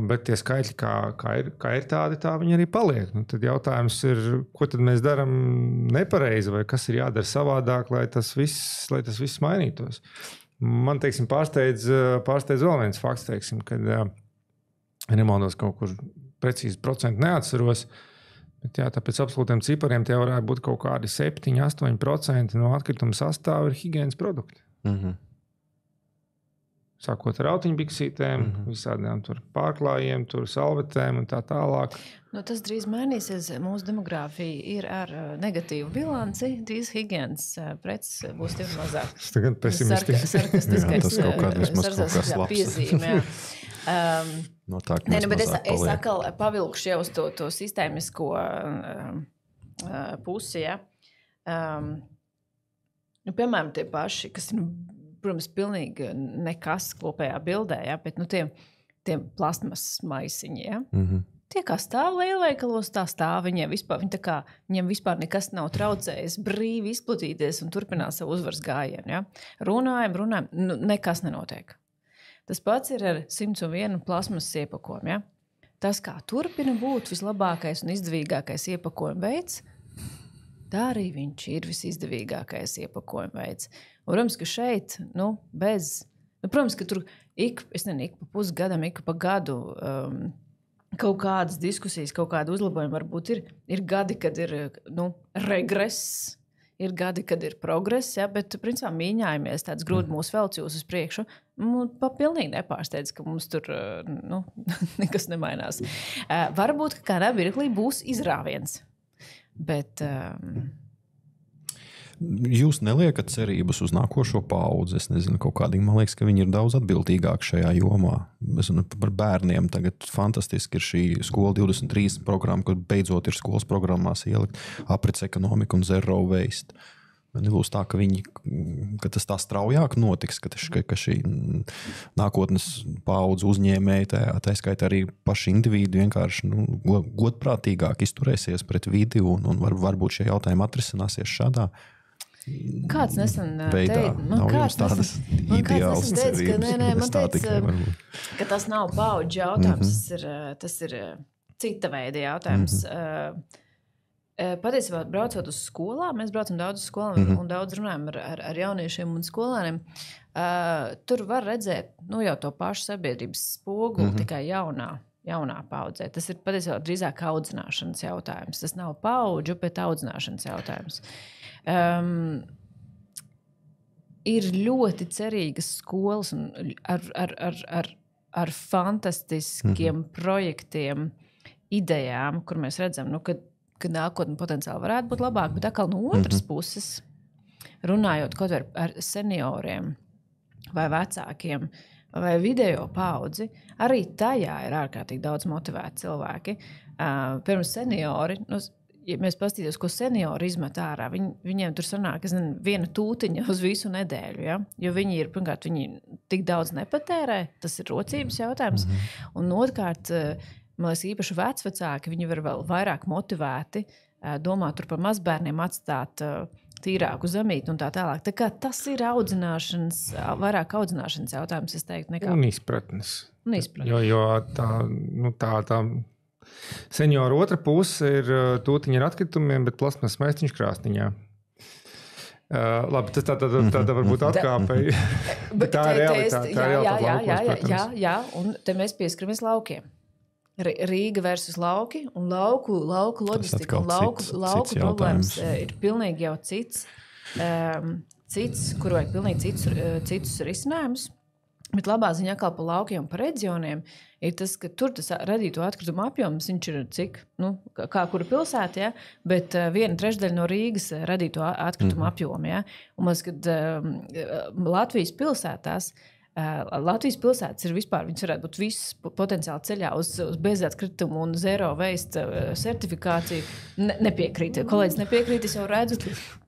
bet tie skaitļi, kā ir tādi, tā viņi arī paliek. Tad jautājums ir, ko tad mēs darām nepareizi, vai kas ir jādara savādāk, lai tas viss mainītos. Man, pārsteidz vēl viens fakts, kad remontos kaut kur precīzi procentu neatceros. Bet jā, tāpēc absolūtiem cipariem tie varētu būt kaut kādi 7-8% no atkrituma sastāva ir higienas produkti. Sākot ar autiņbiksītēm, visādiem tur pārklājiem, tur salvetēm un tā tālāk. Nu, tas drīz mainīsies. Mūsu demogrāfija ir ar negatīvu bilanci. Drīz higienas preces būs tikai mazāk. Tas tagad pesimistiski. Sarkastiskais, tas kaut kāds vismaz kaut kas labs. Piezīme, No tā, bet es atkal pavilkšu jau uz to sistēmisko pusi, ja. Piemēram, tie paši, kas ir, protams, pilnīgi nekas kopējā bildē, ja, bet tiem plastmas maisiņi, ja. Tie kā stāv lielveikalos, tā stāv viņiem vispār nekas nav traucējis brīvi izplatīties un turpināt savu uzvaras gājienu, ja. Runājam, nekas nenotiek. Tas pats ir ar 101 plasmas iepakojumu. Ja? Tas, kā turpina būt vislabākais un izdevīgākais iepakojuma veids, tā arī viņš ir visizdevīgākais iepakojuma veids. Un, protams, ka šeit, protams, ka tur ik pa pusgadam, ik pa gadu kaut kādas diskusijas, kaut kāda uzlabojuma varbūt ir gadi, kad ir regress, ir gadi, kad ir progress, ja, bet, principā, mīņājamies tāds grūti mūsu velcijos uz priekšu. Pilnīgi nepārsteidz, ka mums tur nekas nemainās. Varbūt, ka kādā mirklī būs izrāviens, bet... Jūs neliekat cerības uz nākošo paudzi? Es nezinu, kaut kādīgi, man liekas, ka viņi ir daudz atbildīgāki šajā jomā. Es par bērniem tagad fantastiski ir šī skola 23 programma, kur beidzot ir skolas programmās ielikt aprits ekonomika un zero waste. Nebūs tā, ka tas tā straujāk notiks, ka šī nākotnes paudze uzņēmēji, tā skaitā arī paši individi vienkārši godprātīgāk izturēsies pret vidi un varbūt šie jautājumi atrisināsies šādā Kāds nesen veidā. Nav jums tādas ideāls cerības. Ka tas nav paudžu jautājums, tas ir cita veida jautājums. Patiesībā, braucot uz skolām, mēs braucam daudz uz skolām un daudz runājam ar jauniešiem un skolēniem. Tur var redzēt jau to pašu sabiedrības spoguli, tikai jaunā paudzē. Tas ir patiesībā drīzāk audzināšanas jautājums. Tas nav paudžu, bet audzināšanas jautājums. Ir ļoti cerīgas skolas un ar fantastiskiem projektiem, idejām, kur mēs redzam, ka nākotne potenciāli varētu būt labāk, bet atkal no otras puses, runājot kaut ar senioriem vai vecākiem vai video paudzi, arī tajā ir ārkārtīgi daudz motivēti cilvēki. Pirms seniori, ja mēs paskatītos, ko seniori izmet ārā, viņiem tur sanāk, viena tūtiņa uz visu nedēļu, ja? Jo viņi viņi tik daudz nepatērē, tas ir rocības jautājums, un otrkārt, man liekas, īpaši vecvecāki, viņi var vēl vairāk motivēti domāt tur par mazbērniem atstāt tīrāku zemīti un tā tālāk. Tā kā tas ir vairāk audzināšanas jautājums, es teiktu, nekā... Un izpratnes. Jo tā senioru otra puse ir tūtiņa ar atkritumiem, bet plasmas maistiņš krāsniņā. Labi, tas tāda varbūt atkāpei. Tā ir realitāte. Jā, un te mēs pieskaramies laukiem. Rīga versus lauki un lauku loģistika un lauku problēmas ir pilnīgi jau cits, kur vajag pilnīgi citus risinājumus. Bet labā ziņā kā pa laukiem un pa reģioniem ir tas, ka tur tas radīto atkritumu apjoms, viņš ir cik, kā kura pilsēta, ja? Bet 1/3 no Rīgas radīto atkritumu apjomu. Ja? Un man liekas, ka Latvijas pilsētas ir vispār, viņas varētu būt visas potenciāli ceļā uz bezatkritumu un zero waste certifikāciju. Nepiekrīt. Kolēģis nepiekrīt, es jau redzu.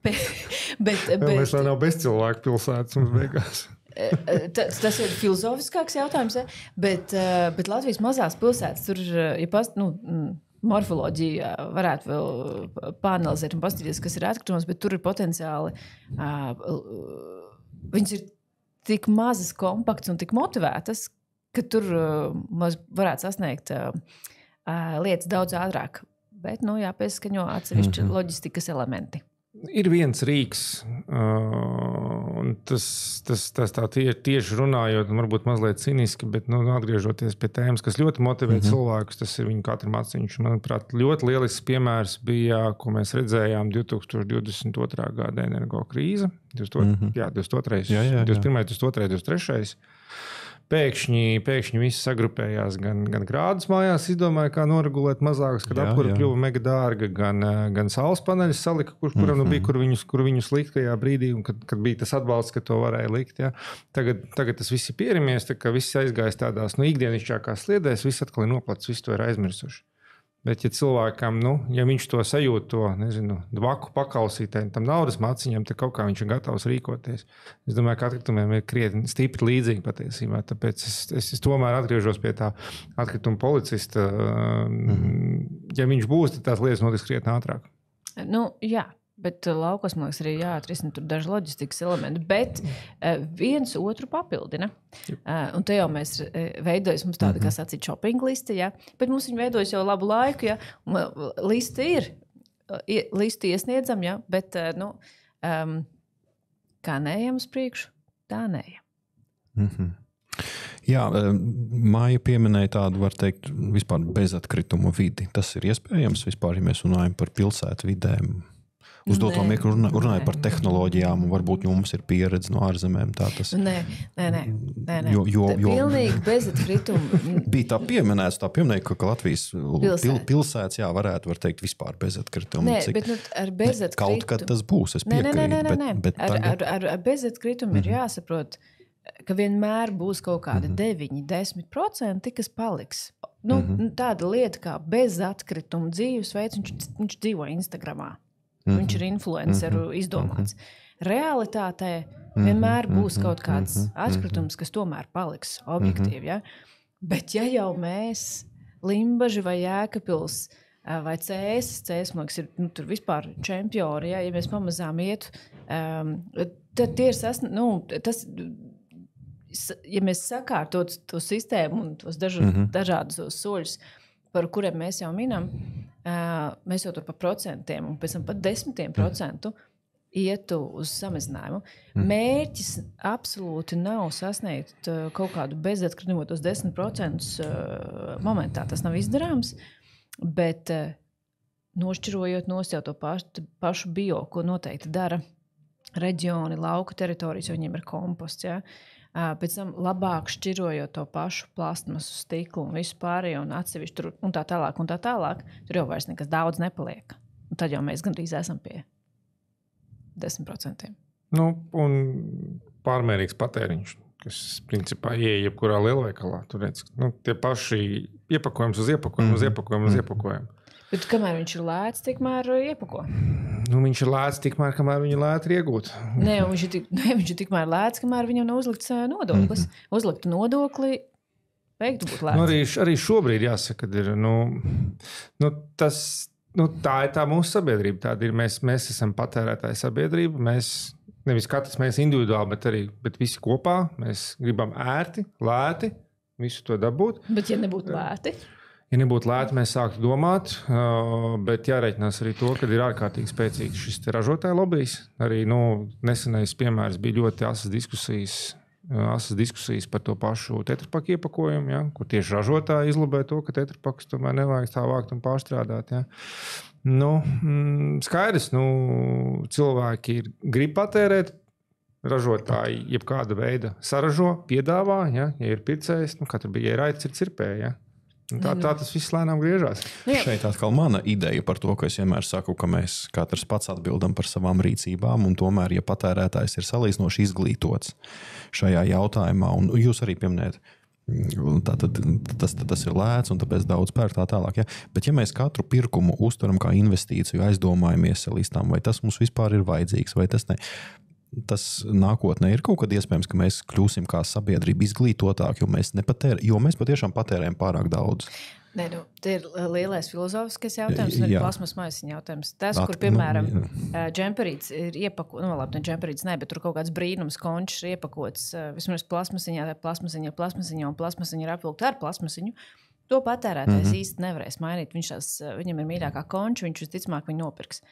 Mēs vēl nav bezcilvēku pilsētas mums beigās. Tas ir filozofiskāks jautājums, ja? Bet Latvijas mazās pilsētas tur ir, morfoloģija varētu vēl pāanalizēt un paskatīties, kas ir atkritumos, bet tur ir potenciāli, viņas ir tik mazas, kompaktas un tik motivētas, ka tur varētu sasniegt lietas daudz ātrāk. Bet, jāpieskaņo atsevišķi loģistikas elementi. Ir viens rīks, tas tā tieši runājot, varbūt mazliet ciniski, bet atgriežoties pie tēmas, kas ļoti motivē cilvēkus, tas ir viņu katra maciņš. Manuprāt, ļoti lielisks piemērs bija, ko mēs redzējām 2022. Gada energo krīze. 22. 21. 22. 23. Pēkšņi visi sagrupējās gan grādus mājās, izdomāja, kā noregulēt mazākas, kad apkura kļuva mega dārga, gan saules paneļus salika, kuram bija, kur viņus likt tajā brīdī, un kad bija tas atbalsts, ka to varēja likt. Ja. Tagad tas viss ir pierimies, tā kā viss aizgājis tādās ikdienišķākās sliedēs, viss atkal ir noplats, viss to ir aizmirsuši. Bet, ja cilvēkam, ja viņš to sajūt, dvaku pakausītēm, tam naudas maciņam, tad kaut kā viņš ir gatavs rīkoties. Es domāju, ka atkritumiem ir krietni stipri līdzīgi patiesībā. Tāpēc es tomēr atgriežos pie tā atkrituma policista. Ja viņš būs, tad tās lietas notiks krietni ātrāk. Jā. Bet laukos, man liekas, arī jāatrisina tur daži loģistikas elementi, bet viens otru papildina. Un te jau mēs veidojam, mums tāda, kā sacīt, shopping liste, ja? Bet mums viņa veidojas jau labu laiku, ja? Liste ir, listu iesniedzam, ja? Bet, kā neejam uz priekšu, tā neejam. Jā, Māja pieminēja tādu, var teikt, vispār bezatkritumu vidi. Tas ir iespējams vispār, ja mēs runājam par pilsētu vidēm. Uzdot vēl mieku runāja par tehnoloģijām, un varbūt jums ir pieredze no ārzemēm. Nē. Pilnīgi bezatkritumu. Bija tā pieminēta, ka Latvijas pilsētas varētu, var teikt, vispār bezatkritumu. Nē, bet ar bezatkritumu. Kaut kad tas būs, es piekrītu. Nē. Ar bezatkritumu ir jāsaprot, ka vienmēr būs kaut kāda 9–10%, kas paliks. Tāda lieta kā bezatkrituma dzīvesveids, viņš dzīvo Instagramā. Viņš ir influenceru izdomāts. Realitātē vienmēr būs kaut kāds atkritums, kas tomēr paliks objektīvi. Ja? Bet ja jau mēs, Limbaži vai Jēkabpils vai Cēsis, man liekas, ir tur vispār čempioni, ja mēs pamazām ietu, tad tie ir tas, ja mēs sakārtot to sistēmu un tos dažādus soļus, par kuriem mēs jau minam, mēs jau tur par procentiem un pēc tam pat 10% ietu uz samazinājumu. Mērķis absolūti nav sasniegt kaut kādu bezatkritumu, tos 10% momentā. Tas nav izdarāms, bet nošķirojot nost jau to pašu bio, ko noteikti dara reģioni, lauku teritorijas, jo viņiem ir komposts, ja? Pēc tam labāk šķirojot to pašu plastmasu, stiklu un visu pārējo un atsevišķi tur un tā tālāk, tur jau vairs nekas daudz nepaliek. Un tad jau mēs gandrīz esam pie 10%. Un pārmērīgs patēriņš, kas principā ieeja jebkurā lielveikalā. Tur redz, tie paši iepakojums uz iepakojumu. Bet kamēr viņš ir lēts, tikmēr iepako. Viņš ir lēts tikmēr, kamēr viņu lēti ir iegūt. Nē, viņš ir tikmēr lēts, kamēr viņam nav uzlikts nodoklis. Uzliktu nodokli, beigtu būt lēts. Arī šobrīd jāsaka, kad ir, tā ir tā mūsu sabiedrība. Tāda ir, mēs esam patērētāji sabiedrība. Mēs, nevis katrs mēs individuāli, bet visi kopā. Mēs gribam ērti, lēti, visu to dabūt. Bet ja nebūtu lēti? Ja nebūtu lēti, mēs sāktu domāt, bet jāreikinās arī to, ka ir ārkārtīgi spēcīgs šis ražotāju lobijs. Arī nesenais piemērs bija ļoti asas diskusijas par to pašu tetrapaku iepakojumu, ja, kur tieši ražotāji izlobē to, ka tetrapakus tomēr nevajag tā vākt un pārstrādāt. Ja. Skaidrs, cilvēki grib patērēt, ražotāji jebkāda veida saražo, piedāvā, ja ir pircējs, katru bija ieraicis, ir cirpēja. Ja. Tā tas viss lēnām griežās. Šeit atkal mana ideja par to, ka es vienmēr saku, ka mēs katrs pats atbildam par savām rīcībām, un tomēr, ja patērētājs ir salīdzinoši izglītots šajā jautājumā, un jūs arī pieminējat, tas ir lēts un tāpēc daudz pērk tā tālāk. Ja? Bet ja mēs katru pirkumu uztveram kā investīciju, aizdomājamies salīstām, vai tas mums vispār ir vajadzīgs, vai tas ne. Tas nākotnē ir kaut kad iespējams, ka mēs kļūsim kā sabiedrība izglītotāki, jo mēs patiešām patērējam pārāk daudz. Nē, te ir lielais filozofiskais jautājums un arī plasmas maisiņa jautājums. Tas, kur, piemēram, džemperīts ir iepakots, džemperīts ne, bet tur kaut kāds brīnums končs ir iepakots vismaz plasmasiņā un plasmasiņa ir apvilkta ar plasmasiņu. To patērētājs īsti nevarēs mainīt. Viņam ir mīļākā konča, viņš visticamāk viņu nopirks.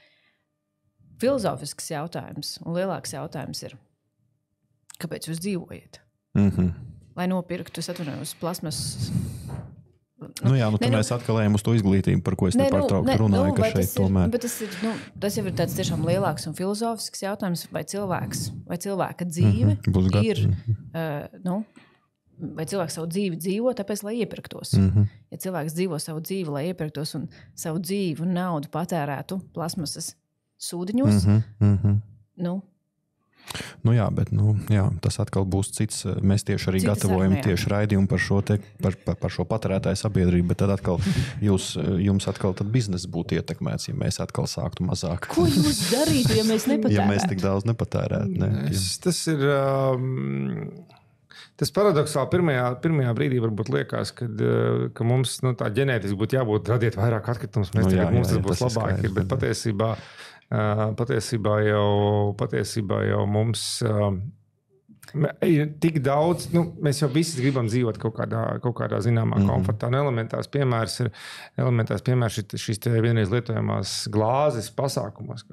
Filozofisks jautājums un lielāks jautājums ir, kāpēc jūs dzīvojat? Lai nopirktu, es atvainojos, plasmas. Mēs atkal ejam uz to izglītību, par ko es nepārtraukti runāju, ka šeit tomēr. Bet tas jau ir tāds tiešām lielāks un filozofisks jautājums, vai cilvēka dzīve ir, vai cilvēks savu dzīvi dzīvo, tāpēc, lai iepirktos. Ja cilvēks dzīvo savu dzīvi, lai iepirktos un savu dzīvi un naudu patērētu plasmasas sūdiņos, bet tas atkal būs cits. Mēs tieši arī gatavojam tieši raidījumu par šo patērētāju sabiedrību, bet tad atkal jums atkal tad bizness būtu ietekmēts, ja mēs atkal sāktu mazāk. Ko jūs darītu, ja mēs nepatērētu? Ja mēs tik daudz nepatērētu. Tas ir... Tas paradoksāli pirmajā brīdī varbūt liekas, ka mums tā ģenētiski būtu jābūt radīt vairāk atkritumus. Mēs mums tas būs labāk, bet patiesībā jau mums tik daudz, mēs jau visi gribam dzīvot kaut kādā zināmā komfortā. Elementārs piemērs ir šīs vienreiz lietojamās glāzes pasākumos.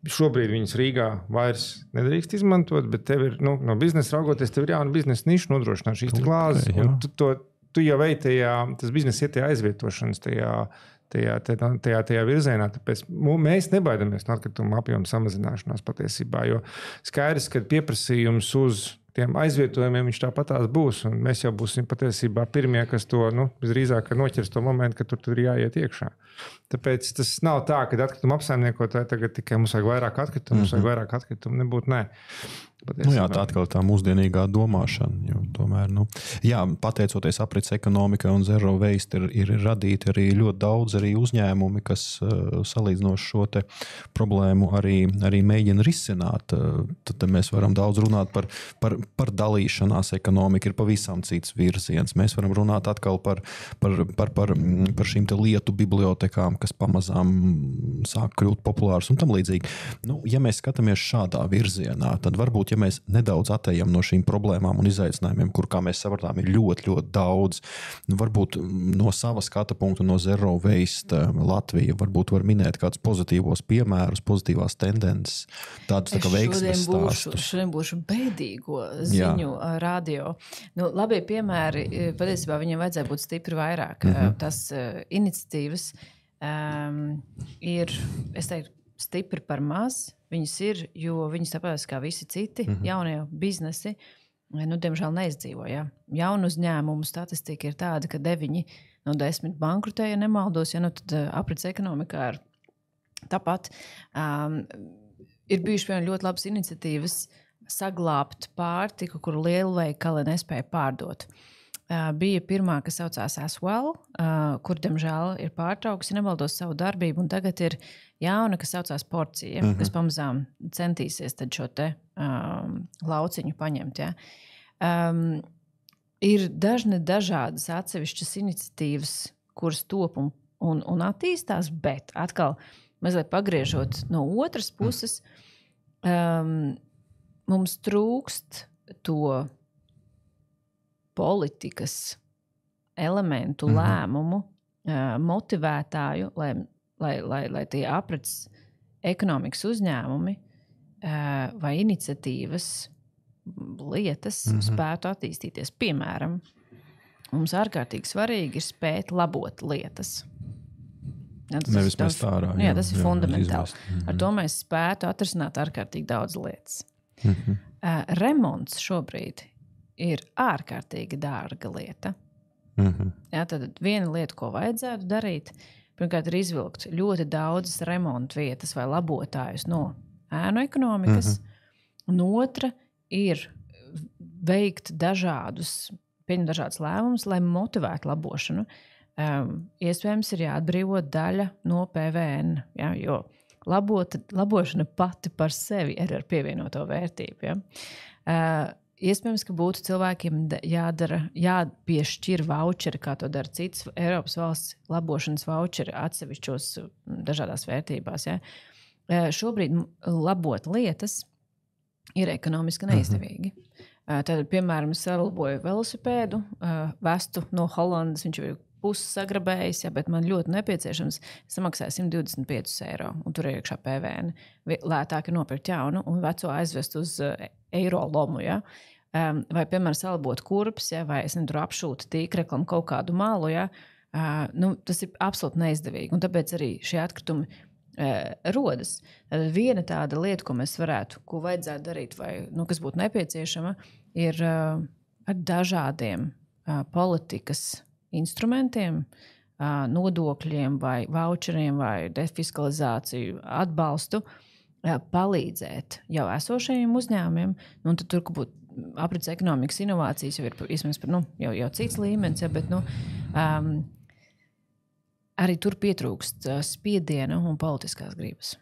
Šobrīd viņas Rīgā vairs nedrīkst izmantot, bet tev ir, no biznesa raugoties, tev ir jauna biznesa niša nodrošināt šīs glāzes. Tu jau vei tas biznesa iet aizvietošanas tajā virzienā. Tāpēc mēs nebaidamies no atkrituma apjoma samazināšanās patiesībā, jo skaidrs, ka pieprasījums uz tiem aizvietojumiem viņš tāpatās būs, un mēs jau būsim patiesībā pirmie, kas to, visdrīzāk noķers to momentu, ka tur ir jāiet iekšā. Tāpēc tas nav tā, ka atkrituma apsaimniekotāji tagad tikai mums vajag vairāk atkritumu, nebūtu, nē. Tā atkal tā mūsdienīgā domāšana. Jo tomēr, pateicoties aprits ekonomikai un zero waste ir radīti arī ļoti daudz arī uzņēmumi, kas salīdzinoši šo te problēmu arī mēģina risināt. Tad mēs varam daudz runāt par dalīšanās ekonomiku, ir pavisam cits virziens. Mēs varam runāt atkal par šīm te lietu bibliotekām, kas pamazām sāk kļūt populārs un tam līdzīgi. Ja mēs skatāmies šādā virzienā, tad varbūt, ja mēs nedaudz atejam no šīm problēmām un izaicinājumiem, kur, kā mēs sapratām, ir ļoti, ļoti daudz, varbūt no sava skata punkta, no zero waste Latvija varbūt var minēt kādus pozitīvos piemērus, pozitīvās tendences, tādus tā kā veiksmes stāstus. Šodien būšu bēdīgo ziņu radio. Labie piemēri, patiesībā viņiem vajadzēja būt stipri vairāk. Tas iniciatīvas ir, es teiktu, stipri par maz. Viņas ir, jo viņas tāpēc kā visi citi jaunie biznesi, diemžēl neizdzīvo. Ja? Jaunu uzņēmumu statistika ir tāda, ka 9 no 10 bankrutē, ja nemaldos, tad aprits ekonomikā ir tāpat. Ir bijuši piemēram ļoti labas iniciatīvas saglābt pārtiku, kuru lielveikali nespēja pārdot. Bija pirmā, kas saucās Aswell, kur, diemžēl, ir pārtraukusi, nemaldos savu darbību, un tagad ir jauna, kas saucās Porcija, kas pamazām centīsies tad šo te lauciņu paņemt. Ja? Ir dažādas atsevišķas iniciatīvas, kuras top un attīstās, bet atkal, mazliet pagriežot no otras puses, mums trūkst to politikas elementu, lēmumu, motivētāju, lai tie aprits ekonomikas uzņēmumi vai iniciatīvas lietas spētu attīstīties. Piemēram, mums ārkārtīgi svarīgi ir spēt labot lietas. Nevis mest ārā. Tas ir fundamentāli. Ar to mēs spētu atrisināt ārkārtīgi daudz lietas. Remonts šobrīd ir ārkārtīgi dārga lieta. Tad viena lieta, ko vajadzētu darīt, pirmkārt, ir izvilkt ļoti daudzas remontu vietas vai labotājus no ēnu ekonomikas. Un otra ir veikt pieņemt dažādus lēmumus, lai motivētu labošanu. Iespējams, ir jāatbrīvo daļa no PVN, jo labošana pati par sevi ir ar pievienoto vērtību. Iespējams, ka būtu cilvēkiem jāpiešķir voucheri, kā to dara citas Eiropas valsts labošanas voucheri atsevišķos dažādās vērtībās. Ja? Šobrīd labot lietas ir ekonomiski neizdevīgi. Tad, piemēram, es sarlaboju velosipēdu, vestu no Holandas, viņš ir pusi sagrabējis, bet man ļoti nepieciešams, samaksāja 125 €, un tur ir iekšā PVN. Lētāk ir nopirkt jaunu un veco aizvest uz eiro lomu, ja? Vai, piemēram, salabot kurpes, ja? Vai es tur apšūtu tīkreklam kaut kādu malu, ja? Tas ir absolūti neizdevīgi. Un tāpēc arī šie atkritumi rodas. Viena tāda lieta, ko vajadzētu darīt, vai kas būtu nepieciešama, ir ar dažādiem politikas instrumentiem, nodokļiem, vai voucheriem, vai defiskalizāciju, atbalstu, palīdzēt jau esošajiem uzņēmumiem. Tad tur, kur būtu aprits ekonomikas inovācijas, jau ir jau cits līmenis, ja, bet arī tur pietrūkst spiediena un politiskās gribas.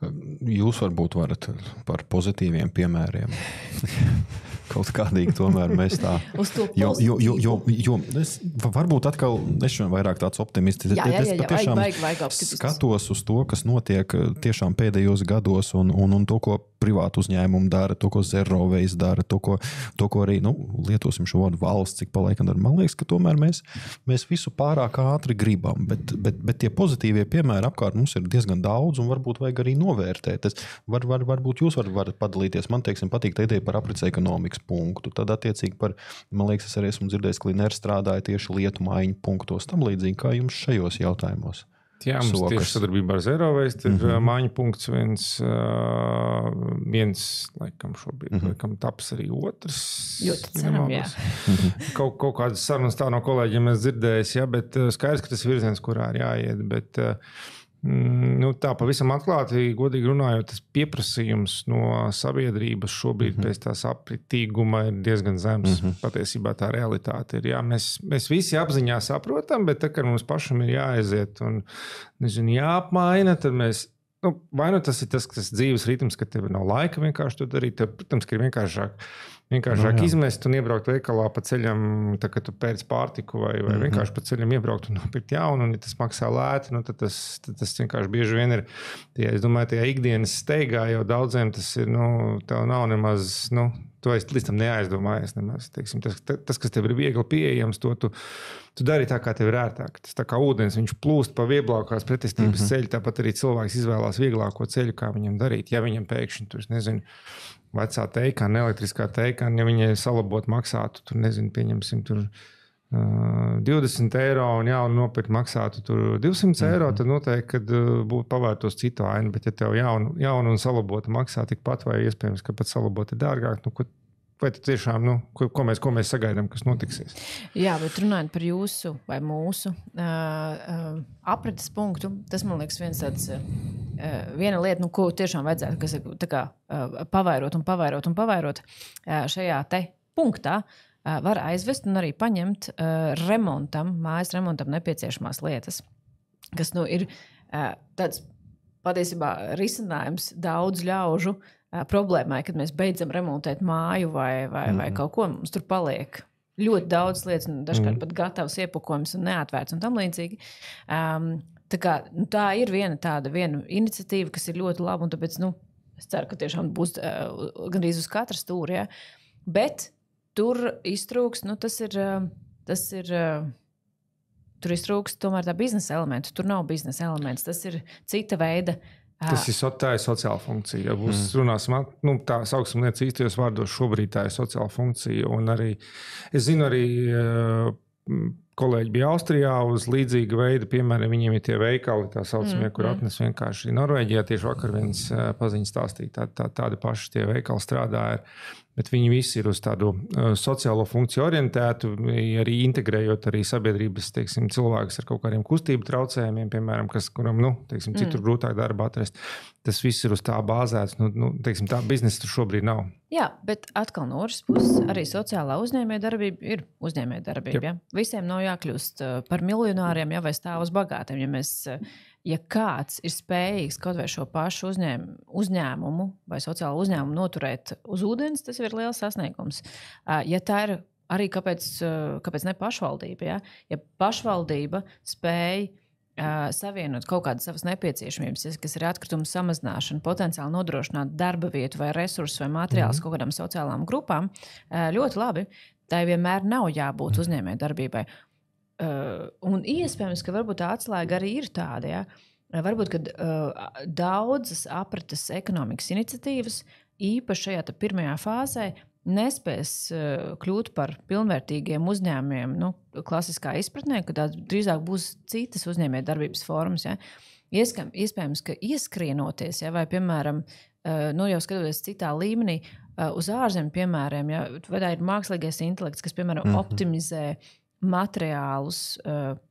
Jūs varbūt varat par pozitīviem piemēriem. Kaut kādīgi tomēr mēs tā. Jo varbūt atkal es vairāk tāds optimists. Es patiešām skatos uz to, kas notiek tiešām pēdējos gados un to, ko privātu uzņēmumu dara, to, ko Zero Waste dara, to, ko arī, lietosim šo vārdu valsts, cik paliekam dara. Man liekas, ka tomēr mēs visu pārāk ātri gribam, bet tie pozitīvie piemēri apkārt mums ir diezgan daudz un varbūt vajag arī novērtēt. Varbūt jūs varat padalīties. Man, patīk tā ideja par aprits ekonomikas punktu. Tad attiecīgi man liekas, es arī esmu dzirdējis, ka Linēra strādāja tieši lietu maiņu punktos. Tam līdzīgi kā jums šajos jautājumos. Jā, mums tieši sadarbībā ar Zero Waste ir maiņu punkts viens, laikam šobrīd, laikam taps arī otrs. Ļoti ceram, jā. Kaut kādas sarunas tā no kolēģiem mēs dzirdējis, jā, bet skaidrs, ka tas virziens, kurā ir jāiet, bet tā pavisam atklāti, godīgi runājot, tas pieprasījums no sabiedrības šobrīd pēc tās apritīguma ir diezgan zems. Patiesībā tā realitāte ir. Jā, mēs visi apziņā saprotam, bet tā, kad mums pašam ir jāaiziet un jāapmaina, tad mēs, vai tas ir tas dzīves ritms, ka tev nav laika vienkārši to darīt, tev, protams, ka ir vienkāršāk izmest un iebraukt veikalā pa ceļam, tā, kad tu pēc pārtiku vai vienkārši pa ceļam iebraukt un nopirkt jaunu, un ja tas maksā lēti, tad tas vienkārši bieži vien ir, es domāju, tajā ikdienas steigā jau daudziem tas ir, tev nav nemaz, tu līdz tam neaizdomājies nemaz. Teiksim, tas, kas tev ir viegli pieejams, to tu dari tā, kā tev ir ērtāk. Tas tā kā ūdens, viņš plūst pa vieglākās pretestības ceļu, tāpat arī cilvēks izvēlās vieglāko ceļu, kā viņam darīt. Ja viņam pēkšņi, tur, nezinu, vecā teikāna, elektriskā teikāna, ja viņai salabot maksātu, tur, nezinu, pieņemsim, tur 20 eiro un jaunu nopirkt maksātu tur 200 eiro, tad noteikti, kad būtu pavērtos citu ainu, bet ja tev jaunu un salabota maksā tikpat vai iespējams, ka pat salabota ir dārgāk, vai tad tiešām, ko mēs sagaidām, kas notiksies? Jā, bet runājot par jūsu vai mūsu aprites punktu, tas man liekas viena lieta, ko tiešām vajadzētu, kas tā kā pavairot šajā te punktā, var aizvest un arī paņemt mājas remontam nepieciešamās lietas, kas ir tāds patiesībā risinājums daudz ļaužu problēmai, kad mēs beidzam remontēt māju vai kaut ko, mums tur paliek ļoti daudz lietas, dažkārt pat gatavs iepakojums un neatvērts un tam līdzīgi. Tā ir viena iniciatīva, kas ir ļoti laba, un tāpēc es ceru, ka tiešām būs gandrīz uz katra stūra, ja? Bet tur iztrūks, tur iztrūks tomēr tā biznesa elementa. Tur nav biznesa elements, tas ir cita veida. Tas ir sociāla funkcija. Ja būs runāsim, tā sauksim lietas īstajos vārdos, šobrīd tā ir sociāla funkcija. Un arī, es zinu arī kolēģi bija Austrijā uz līdzīga veida, piemēram, viņiem ir tie veikali, tā saucamie, kur atnes vienkārši Norvēģijā. Tieši vakar viens paziņas stāstīja, tādi paši tie veikali strādāja. Bet viņi visi ir uz tādu sociālo funkciju orientētu, arī integrējot arī sabiedrības, teiksim, cilvēkus ar kaut kādiem kustību traucējumiem, piemēram, kuram, citur grūtāk darba atrast. Tas viss ir uz tā bāzēts, teiksim, tā biznesa tur šobrīd nav. Jā, bet atkal no otras puses arī sociālā uzņēmējdarbība ir uzņēmējdarbība. Ja? Visiem nav jākļūst par miljonāriem, vai stāv uz bagātiem. Ja kāds ir spējīgs kaut vai šo pašu uzņēmumu vai sociālo uzņēmumu noturēt uz ūdens, tas ir liels sasniegums. Ja tā ir arī kāpēc ne pašvaldība, ja pašvaldība spēj savienot kaut kādas savas nepieciešamības, kas ir atkritumu samazināšana, potenciāli nodrošināt darba vietu vai resursus vai materiālus kaut kādām sociālām grupām, ļoti labi. Tai vienmēr nav jābūt uzņēmējdarbībai. Un iespējams, ka varbūt tā atslēga arī ir tāda, ja? Varbūt, ka daudzas aprites ekonomikas iniciatīvas īpaši šajā pirmajā fāzē nespēs kļūt par pilnvērtīgiem uzņēmumiem, klasiskā izpratnē, ka tās drīzāk būs citas uzņēmējdarbības formas. Ja? Iespējams, ka ieskrienoties, ja, vai, piemēram, jau skatoties citā līmenī, uz ārzemju piemēriem, ja, vai tā ir mākslīgais intelekts, kas, piemēram, optimizē materiālus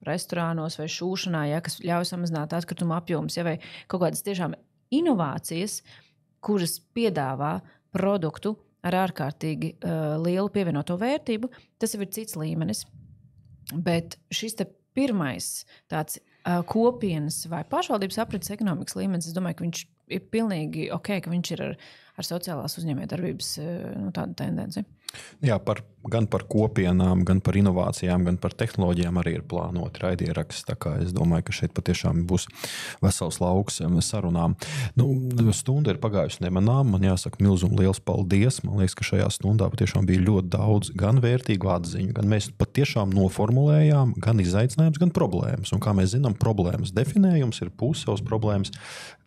restorānos vai šūšanā, ja, kas ļauj samazināt atkritumu apjomus, ja, vai kaut kādas tiešām inovācijas, kuras piedāvā produktu ar ārkārtīgi lielu pievienoto vērtību, tas jau ir cits līmenis. Bet šis pirmais tāds kopienas vai pašvaldības aprits ekonomikas līmenis, es domāju, ka viņš ir pilnīgi ok, ka viņš ir ar sociālās uzņēmējdarbības tādu tendenci. Jā, gan par kopienām, gan par inovācijām, gan par tehnoloģijām arī ir plānoti raidieraksts. Tā kā es domāju, ka šeit patiešām būs vesels lauks sarunām. Stunda ir pagājusi nemanām. Man jāsaka milzum liels paldies. Man liekas, ka šajā stundā patiešām bija ļoti daudz gan vērtīgu atziņu, gan mēs patiešām noformulējām gan izaicinājumus, gan problēmas. Un kā mēs zinām, problēmas definējums ir puse savas problēmas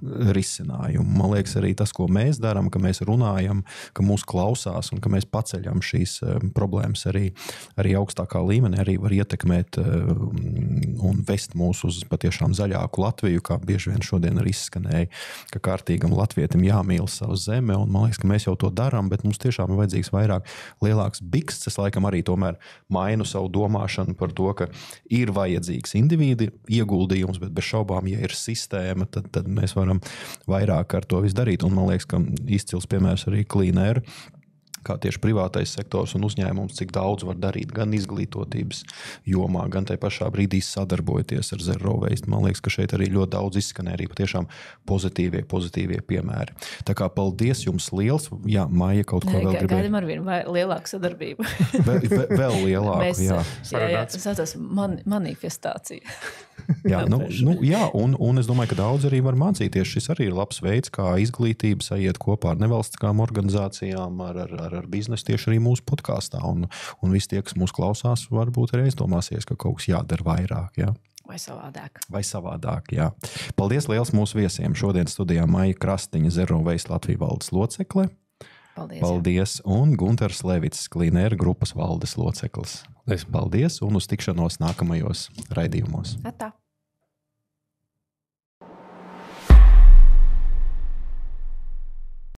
risinājumu. Man liekas arī tas, ko mēs darām, ka mēs runājam, ka mūs klausās un ka mēs paceļam šīs problēmas arī augstākā līmenī, arī var ietekmēt un vest mūs uz patiešām zaļāku Latviju, kā bieži vien šodien arī izskanēja, ka kārtīgam latvietim jāmīl savu zemi, un man liekas, ka mēs jau to darām, bet mums tiešām ir vajadzīgs lielāks biksts. Es laikam arī tomēr mainu savu domāšanu par to, ka ir vajadzīgs indivīdi ieguldījums, bet bez šaubām, ja ir sistēma, tad mēs varam vairāk ar to visu darīt, un man liekas, ka izcils piemērs arī Clean Air, kā tieši privātais sektors un uzņēmums, cik daudz var darīt gan izglītotības jomā, gan tai pašā brīdī sadarbojoties ar Zero Waste. Man liekas, ka šeit arī ļoti daudz izskanē arī patiešām pozitīvie piemēri. Tā kā paldies jums liels. Jā, Maija kaut ko vēl gribēja. Gaidam ar vienu lielāku sadarbību. Vēl lielāku, jā. Tas saucas manifestācija. Jā, un es domāju, ka daudz arī var mācīties. Šis arī ir labs veids, kā izglītība sajiet kopā ar nevalstiskām organizācijām, ar biznesu tieši arī mūsu podkāstā. Un visi tie, kas mūs klausās, varbūt arī aizdomāsies, ka kaut kas jādara vairāk. Jā. Vai savādāk, jā. Paldies liels mūsu viesiem. Šodien studijā Maija Krastiņa, Zero Waste Latvijas valdes locekle. Paldies. Un Gunters Levits, Clean Air grupas valdes loceklis. Paldies un uz tikšanos nākamajos raidījumos. Atā.